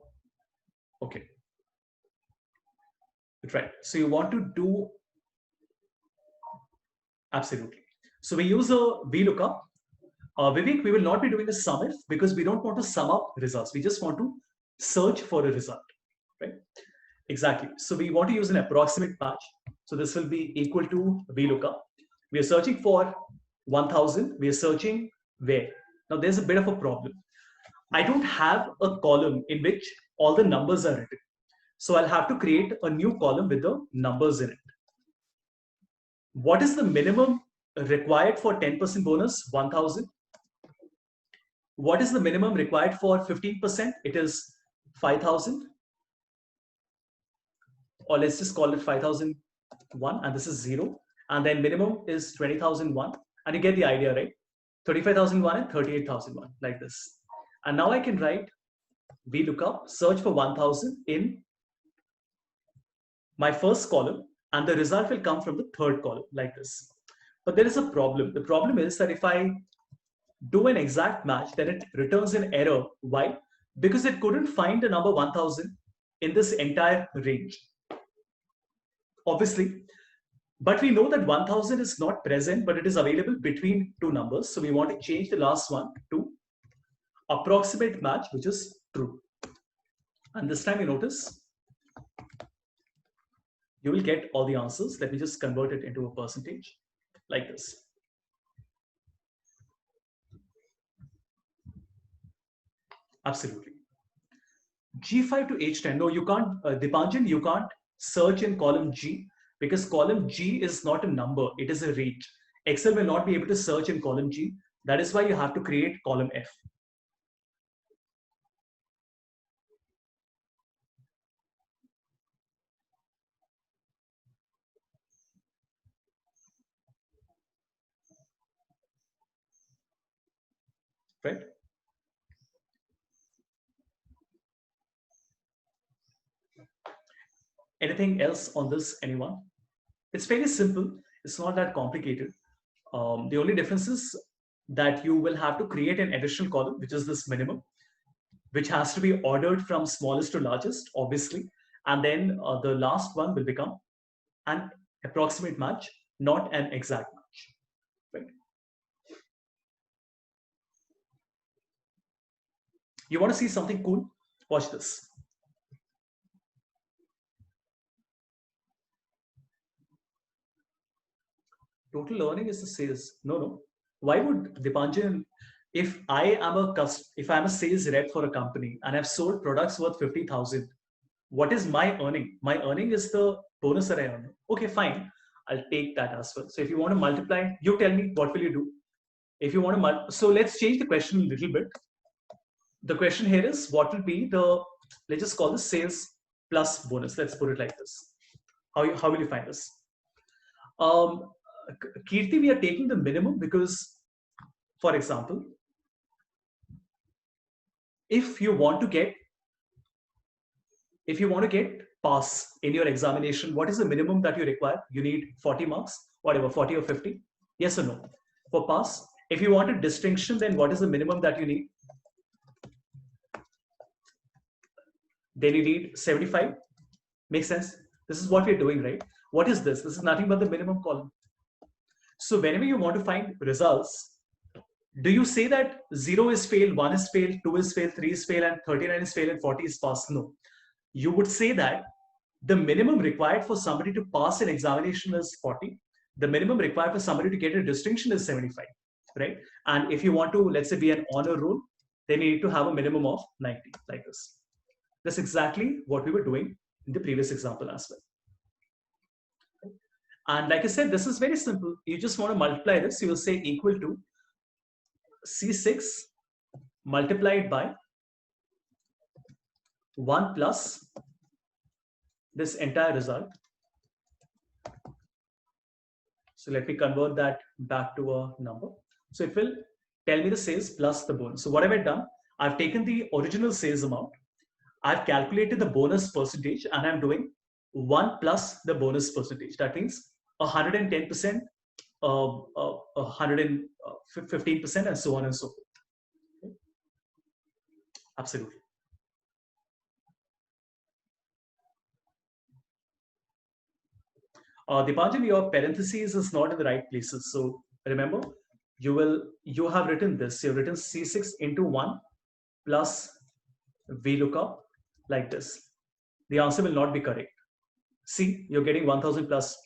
Okay. Right. So you want to do absolutely. So we use a VLOOKUP. Vivek, we will not be doing a sum if because we don't want to sum up results. We just want to search for a result, right? Exactly. So we want to use an approximate match. So this will be equal to VLOOKUP. We are searching for 1,000. We are searching where? Now there's a bit of a problem. I don't have a column in which all the numbers are written. So I'll have to create a new column with the numbers in it. What is the minimum required for 10% bonus? 1,000. What is the minimum required for 15%? It is 5,000. Or let's just call it 5,001, and this is 0. And then minimum is 20,001. And you get the idea, right? 35,001 and 38,001, like this. And now I can write VLOOKUP, search for 1,000 in my first column, and the result will come from the third column, like this. But there is a problem. The problem is that if I do an exact match, then it returns an error. Why? Because it couldn't find the number 1,000 in this entire range. Obviously, but we know that 1,000 is not present, but it is available between two numbers. So we want to change the last one to approximate match, which is true. And this time you notice you will get all the answers. Let me just convert it into a percentage like this. Absolutely. G5 to H10. No, you can't, Dipanjan, you can't search in column G because column G is not a number, it is a range. Excel will not be able to search in column G. That is why you have to create column F. Right? Anything else on this, anyone? It's fairly simple. It's not that complicated. The only difference is that you will have to create an additional column, which is this minimum, which has to be ordered from smallest to largest, obviously. And then the last one will become an Approximate match, not an exact match. Right? You want to see something cool? Watch this. Total earning is the sales. No. Why would Dipanjan, if I'm a sales rep for a company and I've sold products worth 50,000, what is my earning? My earning is the bonus that I earn. Okay, fine. I'll take that as well. So if you want to multiply, you tell me what will you do? If you want to so let's change the question a little bit. The question here is what will be the, let's just call this sales plus bonus. Let's put it like this. How will you find this? Kirti, we are taking the minimum because, for example, if you want to get pass in your examination, what is the minimum that you require? You need 40 marks, whatever, 40 or 50. Yes or no? For pass. If you want a distinction, then what is the minimum that you need? Then you need 75. Makes sense? This is what we're doing, right? What is this? This is nothing but the minimum column. So whenever you want to find results, do you say that 0 is fail, 1 is fail, 2 is fail, 3 is fail, and 39 is fail, and 40 is pass? No. You would say that the minimum required for somebody to pass an examination is 40. The minimum required for somebody to get a distinction is 75, right? And if you want to, let's say, be an honor roll, then you need to have a minimum of 90, like this. That's exactly what we were doing in the previous example as well. And like I said, this is very simple. You just want to multiply this. You will say equal to C6 multiplied by 1 plus this entire result. So let me convert that back to a number. So it will tell me the sales plus the bonus. So what have I done? I've taken the original sales amount. I've calculated the bonus percentage and I'm doing 1 plus the bonus percentage. That means 110%, 115%, and so on and so forth. Okay. Absolutely. Dipanjan, your parentheses is not in the right places. So remember, you have written this. You've written C6 into 1 plus VLOOKUP like this. The answer will not be correct. See, you're getting 1000 plus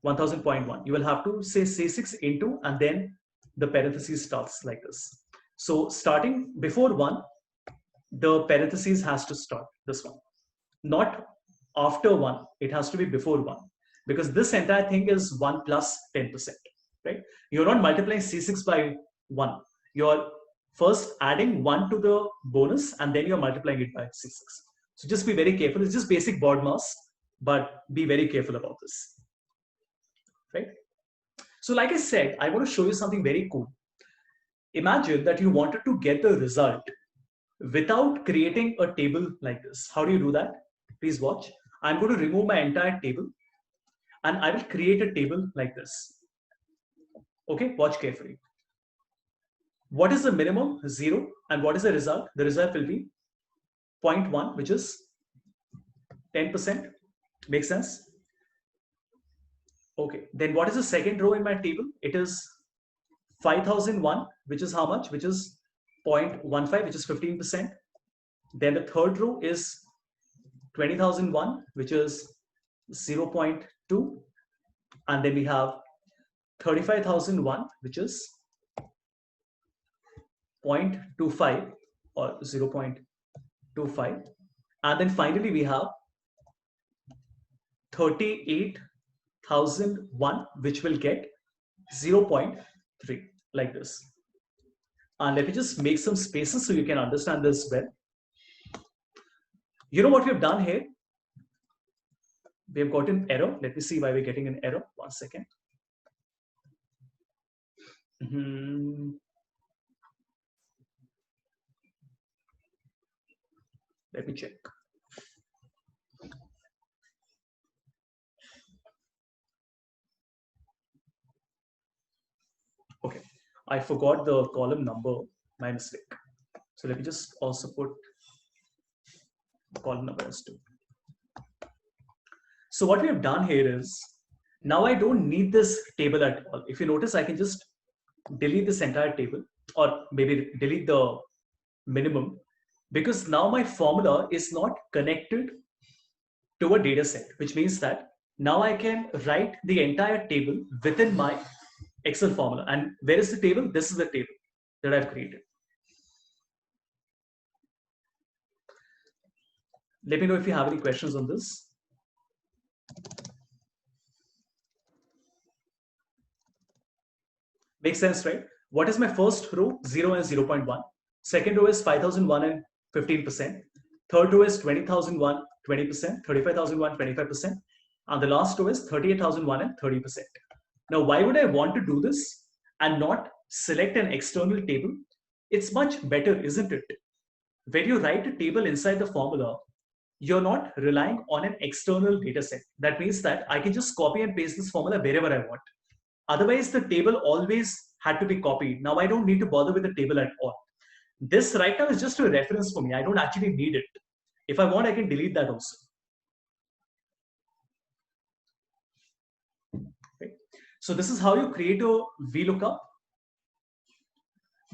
1000.1. You will have to say C6 into and then the parentheses starts like this. So starting before 1, the parentheses has to start this one. Not after 1, it has to be before 1. Because this entire thing is 1 plus 10%, right? You're not multiplying C6 by 1. You're first adding 1 to the bonus and then you're multiplying it by C6. So just be very careful. It's just basic BODMAS, but be very careful about this, right? So like I said, I want to show you something very cool. Imagine that you wanted to get the result without creating a table like this. How do you do that? Please watch. I'm going to remove my entire table and I will create a table like this. Okay, watch carefully. What is the minimum? 0. And what is the result? The result will be 0.1, which is 10%. Makes sense? Okay, then what is the second row in my table? It is 5001, which is how much? Which is 0.15, which is 15%. Then the third row is 20,001, which is 0.2. And then we have 35,001, which is 0.25 or 0.25. And then finally we have 38,001, which will get 0.3, like this. And let me just make some spaces so you can understand this well. You know what we've done here? We have got an error. Let me see why we're getting an error. 1 second. Let me check. Okay, I forgot the column number, my mistake. So let me just also put column number as 2. So what we have done here is, Now I don't need this table at all. If you notice, I can just delete this entire table, or maybe delete the minimum, because now my formula is not connected to a data set, which means that now I can write the entire table within my Excel formula. And where is the table? This is the table that I've created. Let me know if you have any questions on this. Makes sense, right? What is my first row? 0 and 0.1. Second row is 5,001 and 15%. Third row is 20,001, 20%. 35,001, 25%. And the last row is 38,001 and 30%. Now, why would I want to do this and not select an external table? It's much better, isn't it? When you write a table inside the formula, you're not relying on an external data set. That means that I can just copy and paste this formula wherever I want. Otherwise, the table always had to be copied. Now I don't need to bother with the table at all. This right now is just a reference for me. I don't actually need it. If I want, I can delete that also. Okay. So this is how you create a VLOOKUP.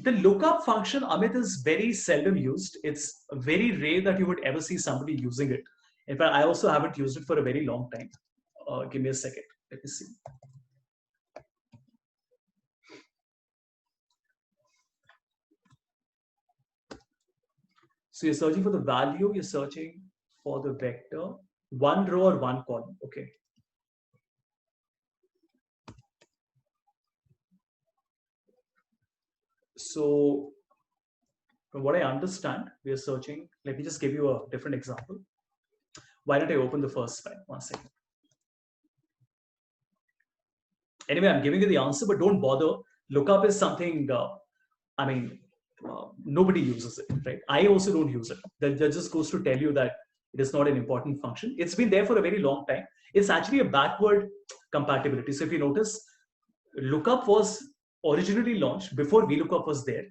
The lookup function, Amit, is very seldom used. It's very rare that you would ever see somebody using it. In fact, I also haven't used it for a very long time. Give me a second. Let me see. So you're searching for the value, you're searching for the vector, one row or one column. Okay. So from what I understand, we are searching. Let me just give you a different example. Why don't I open the first slide? 1 second. Anyway, I'm giving you the answer, but don't bother. Lookup is something, nobody uses it, right? I also don't use it. That just goes to tell you that it is not an important function. It's been there for a very long time. It's actually a backward compatibility. So if you notice, lookup was originally launched before VLOOKUP was there.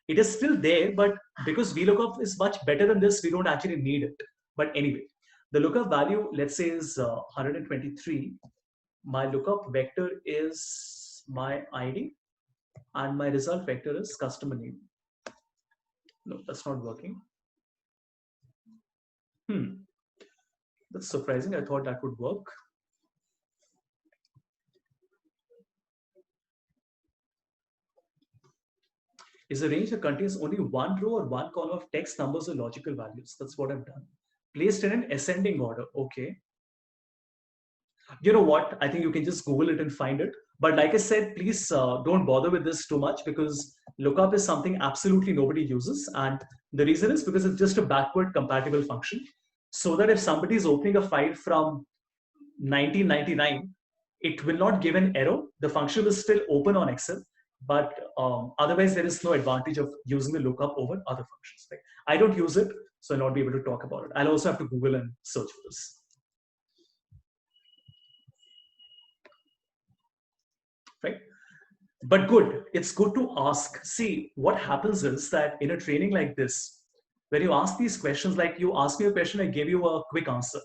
It is still there, but because VLOOKUP is much better than this, we don't actually need it. But anyway, the lookup value, let's say, is 123. My lookup vector is my ID, and my result vector is customer name. No, that's not working. That's surprising. I thought that would work. Is a range that contains only one row or one column of text, numbers, or logical values. That's what I've done. Placed in an ascending order. Okay. You know what? I think you can just Google it and find it. But like I said, please don't bother with this too much, because lookup is something absolutely nobody uses. And the reason is because it's just a backward compatible function. So that if somebody is opening a file from 1999, it will not give an error. The function will still open on Excel. But otherwise, there is no advantage of using the lookup over other functions. Right? I don't use it, so I'll not be able to talk about it. I'll also have to Google and search for this. Right? But good, it's good to ask. See, what happens is that in a training like this, when you ask these questions, like you ask me a question, I gave you a quick answer.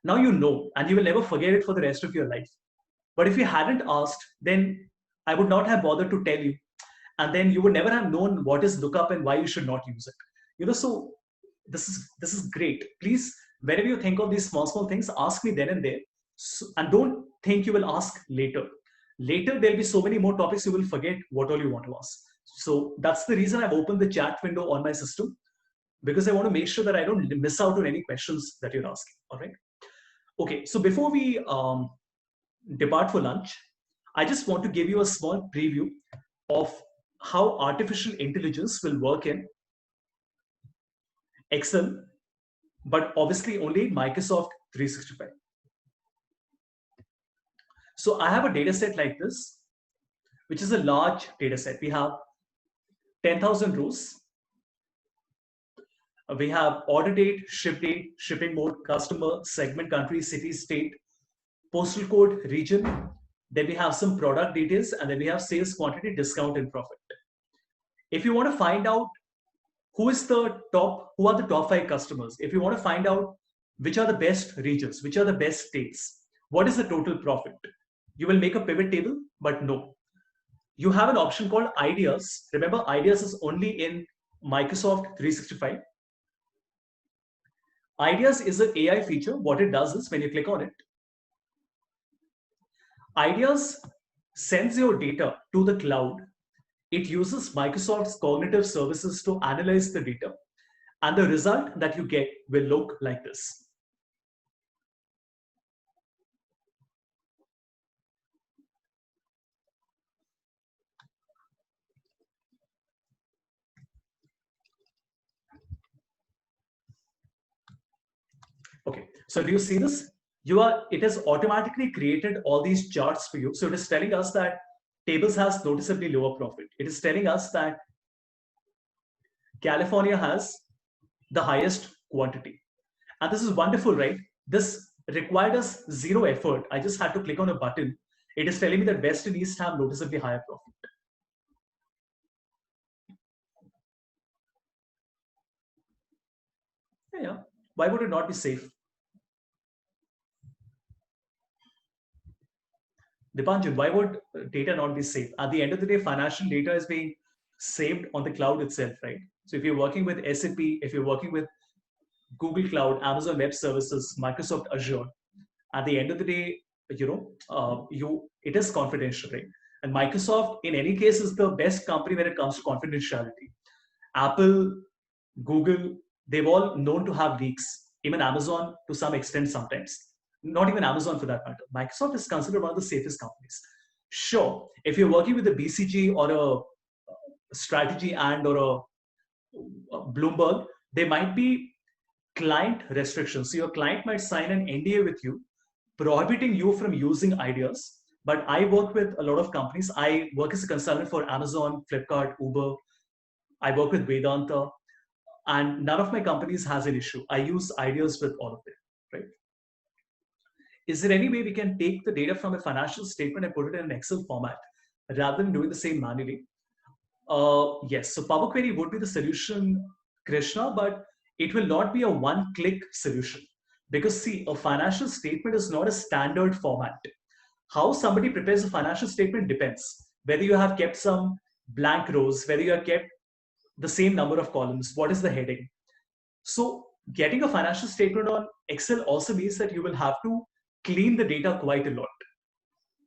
Now you know, and you will never forget it for the rest of your life. But if you hadn't asked, then I would not have bothered to tell you. And then you would never have known what is lookup and why you should not use it. You know, so this is great. Please, whenever you think of these small things, ask me then and there. So, and don't think you will ask later. Later, there'll be so many more topics you will forget what all you want to ask. So that's the reason I've opened the chat window on my system, because I want to make sure that I don't miss out on any questions that you're asking. All right. Okay. So before we depart for lunch, I just want to give you a small preview of how artificial intelligence will work in Excel, but obviously only in Microsoft 365. So I have a data set like this, which is a large data set. We have 10,000 rows. We have order date, ship date, shipping mode, customer, segment, country, city, state, postal code, region. Then we have some product details, and then we have sales quantity, discount, and profit. If you want to find out who are the top 5 customers, if you want to find out which are the best regions, which are the best states, what is the total profit, you will make a pivot table, but no. You have an option called Ideas. Remember, Ideas is only in Microsoft 365. Ideas is an AI feature. What it does is when you click on it, Ideas sends your data to the cloud. It uses Microsoft's cognitive services to analyze the data, and the result that you get will look like this. Okay, so do you see this? It has automatically created all these charts for you. So it is telling us that tables has noticeably lower profit. It is telling us that California has the highest quantity. And this is wonderful, right? This required us zero effort. I just had to click on a button. It is telling me that West and East have noticeably higher profit. Yeah. Why would it not be safe? Dipanjan, why would data not be safe? At the end of the day, financial data is being saved on the cloud itself, right? So if you're working with SAP, if you're working with Google Cloud, Amazon Web Services, Microsoft Azure, at the end of the day, it is confidential, right? And Microsoft, in any case, is the best company when it comes to confidentiality. Apple, Google, they've all known to have leaks. Even Amazon, to some extent, sometimes. Not even Amazon for that matter. Microsoft is considered one of the safest companies. Sure, if you're working with a BCG or a strategy and or a Bloomberg, there might be client restrictions. So your client might sign an NDA with you, prohibiting you from using ideas. But I work with a lot of companies. I work as a consultant for Amazon, Flipkart, Uber. I work with Vedanta, and none of my companies has an issue. I use ideas with all of them, right? Is there any way we can take the data from a financial statement and put it in an Excel format rather than doing the same manually? Yes, so Power Query would be the solution, Krishna, but it will not be a one-click solution. Because see, a financial statement is not a standard format. How somebody prepares a financial statement depends. Whether you have kept some blank rows, whether you have kept the same number of columns, what is the heading. So getting a financial statement on Excel also means that you will have to clean the data quite a lot.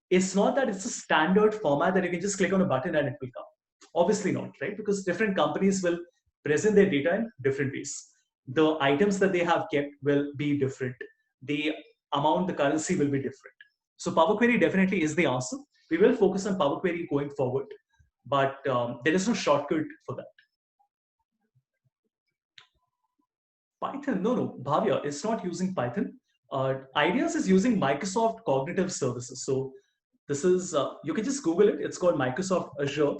It's not that it's a standard format that you can just click on a button and it will come. Obviously not, right? Because different companies will present their data in different ways. The items that they have kept will be different. The amount, the currency will be different. So Power Query definitely is the answer. We will focus on Power Query going forward, but there is no shortcut for that. Python, no, Bhavya, it's not using Python. Ideas is using Microsoft Cognitive Services. So this is, you can just Google it. It's called Microsoft Azure.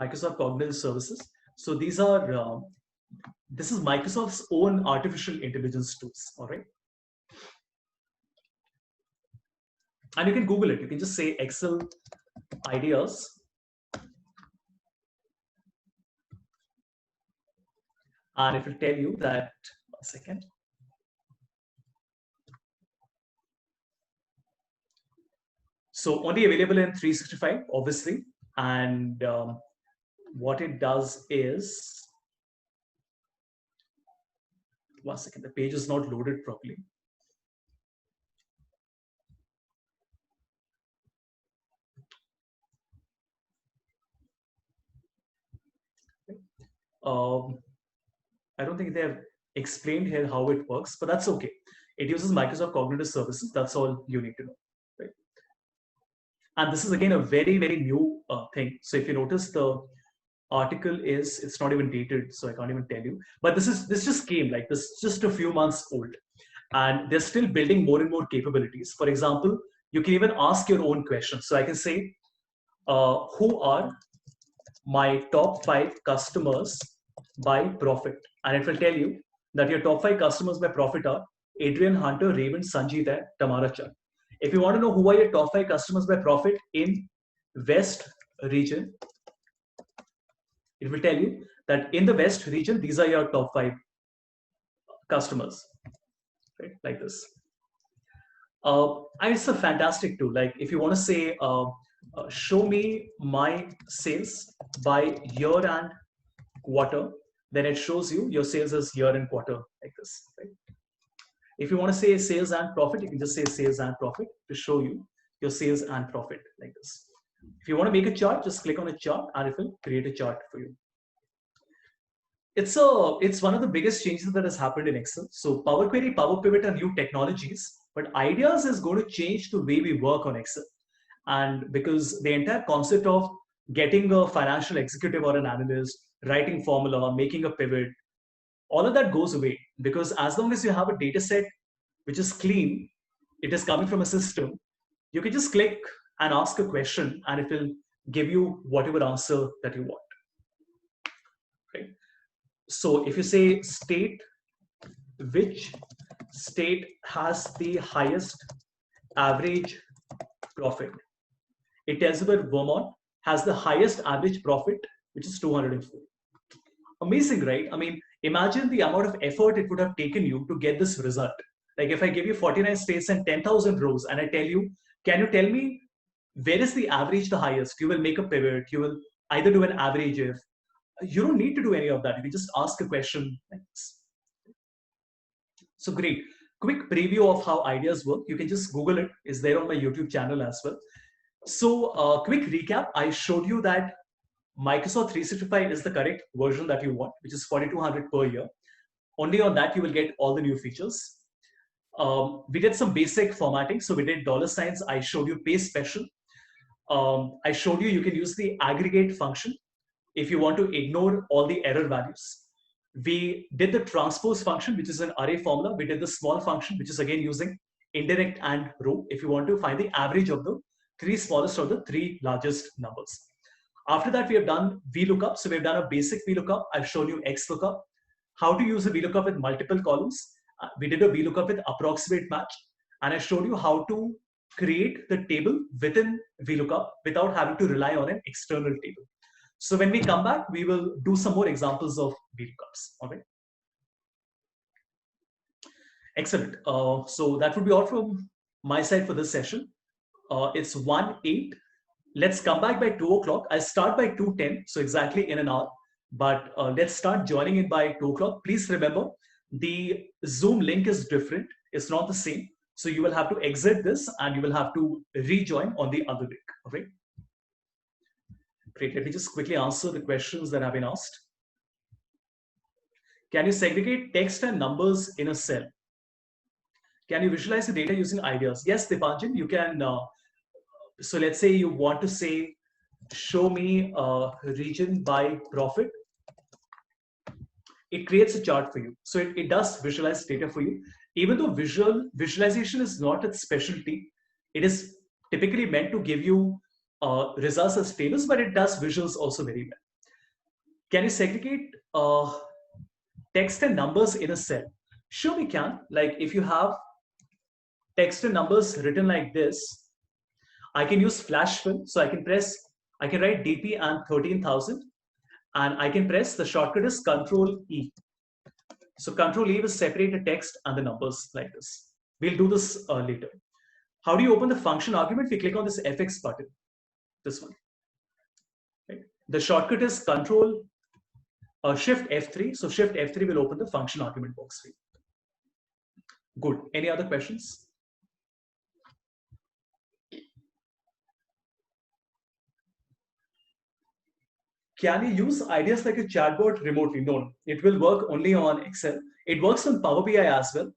Microsoft Cognitive Services. So these are, this is Microsoft's own artificial intelligence tools, all right? And you can Google it. You can just say Excel ideas. And it will tell you that, 1 second. So only available in 365, obviously. And what it does is, 1 second, the page is not loaded properly. I don't think they have explained here how it works, but that's okay. It uses Microsoft Cognitive Services. That's all you need to know. Right? And this is again a very, very new thing. So if you notice, the article is, it's not even dated, so I can't even tell you. But this just came, like this just a few months old. And they're still building more and more capabilities. For example, you can even ask your own questions. So I can say, who are my top 5 customers by profit? And it will tell you that your top 5 customers by profit are Adrian, Hunter, Raymond, Sanjeet, and Tamara Chand. If you want to know who are your top 5 customers by profit in West region, it will tell you that in the West region, these are your top 5 customers, right? Like this. And it's a fantastic tool. Like if you want to say, show me my sales by year and quarter, then it shows you your sales as year and quarter like this. Right? If you want to say sales and profit, you can just say sales and profit to show you your sales and profit like this. If you want to make a chart, just click on a chart and it will create a chart for you. It's one of the biggest changes that has happened in Excel. So Power Query, Power Pivot are new technologies, but Ideas is going to change the way we work on Excel. And because the entire concept of getting a financial executive or an analyst, writing formula, making a pivot, all of that goes away, because as long as you have a data set which is clean, it is coming from a system, you can just click and ask a question and it will give you whatever answer that you want. Right? So if you say state, which state has the highest average profit, it tells you that Vermont has the highest average profit, which is 204. Amazing, right? I mean, imagine the amount of effort it would have taken you to get this result. Like if I give you 49 states and 10,000 rows and I tell you, can you tell me where is the average the highest? You will make a pivot. You will either do an average if. You don't need to do any of that. You can just ask a question like this. So great. Quick preview of how Ideas work. You can just Google it. It's there on my YouTube channel as well. So quick recap. I showed you that Microsoft 365 is the correct version that you want, which is 4,200 per year. Only on that you will get all the new features. We did some basic formatting. So we did $signs. I showed you paste special. I showed you can use the aggregate function if you want to ignore all the error values. We did the transpose function, which is an array formula. We did the small function, which is again using indirect and row if you want to find the average of the three smallest or the three largest numbers. After that, we have done VLOOKUP. So we've done a basic VLOOKUP. I've shown you XLOOKUP, how to use a VLOOKUP with multiple columns. We did a VLOOKUP with approximate match. And I showed you how to create the table within VLOOKUP without having to rely on an external table. So when we come back, we will do some more examples of VLOOKUPs. All right. Excellent. So that would be all from my side for this session. It's 1:08. Let's come back by 2 o'clock. I'll start by 2:10, so exactly in an hour. But let's start joining in by 2 o'clock. Please remember, the Zoom link is different. It's not the same. So you will have to exit this and you will have to rejoin on the other link. Okay. Great. Let me just quickly answer the questions that have been asked. Can you segregate text and numbers in a cell? Can you visualize the data using Ideas? Yes, Dipanjan, you can. So let's say you want to say, show me region by profit. It creates a chart for you. So it does visualize data for you. Even though visualization is not its specialty, it is typically meant to give you results as tables, but it does visuals also very well. Can you segregate text and numbers in a cell? Sure, we can. Like if you have text and numbers written like this, I can use flash fill. So I can write DP and 13,000, and I can press, the shortcut is Control E. So Control E will separate the text and the numbers like this. We'll do this later. How do you open the function argument? We click on this FX button, this one. Right? The shortcut is Control Shift F3. So Shift F3 will open the function argument box for you. Good. Any other questions? Can you use Ideas like a chatbot remotely? No, it will work only on Excel. It works on Power BI as well.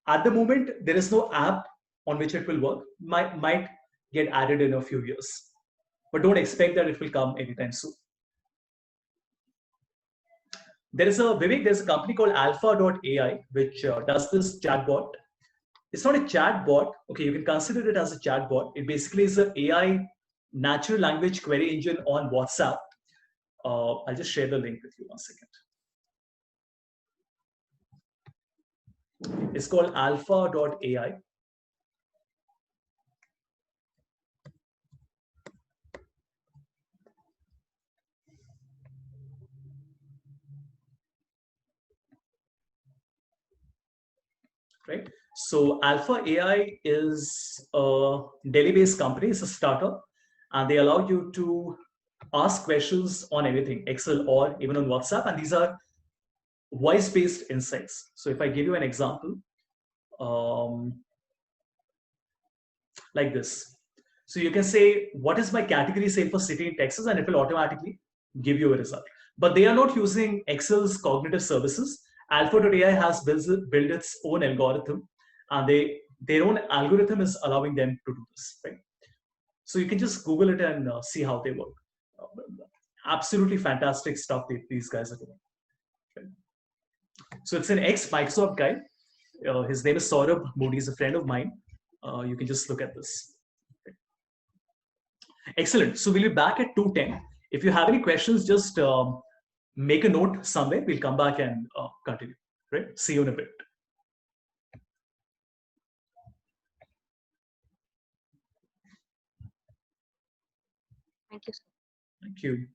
At the moment, there is no app on which it will work. Might get added in a few years, but don't expect that it will come anytime soon. There's a company called Alpha.ai which does this chatbot. It's not a chatbot. Okay, you can consider it as a chatbot. It basically is an AI natural language query engine on WhatsApp. I'll just share the link with you 1 second. It's called Alpha.ai. Right? So Alpha AI is a Delhi-based company. It's a startup, and they allow you to ask questions on anything, Excel or even on WhatsApp, and these are voice-based insights. So if I give you an example, like this. So you can say, what is my category sale for city in Texas? And it will automatically give you a result. But they are not using Excel's cognitive services. Alpha.ai has built its own algorithm, and their own algorithm is allowing them to do this, right? So you can just Google it and see how they work. Absolutely fantastic stuff these guys are doing. Okay. So it's an ex-Microsoft guy. His name is Saurabh Moody. He's a friend of mine. You can just look at this. Okay. Excellent. So we'll be back at 2:10. If you have any questions, just make a note somewhere. We'll come back and continue. Right? See you in a bit. Thank you, sir. Thank you.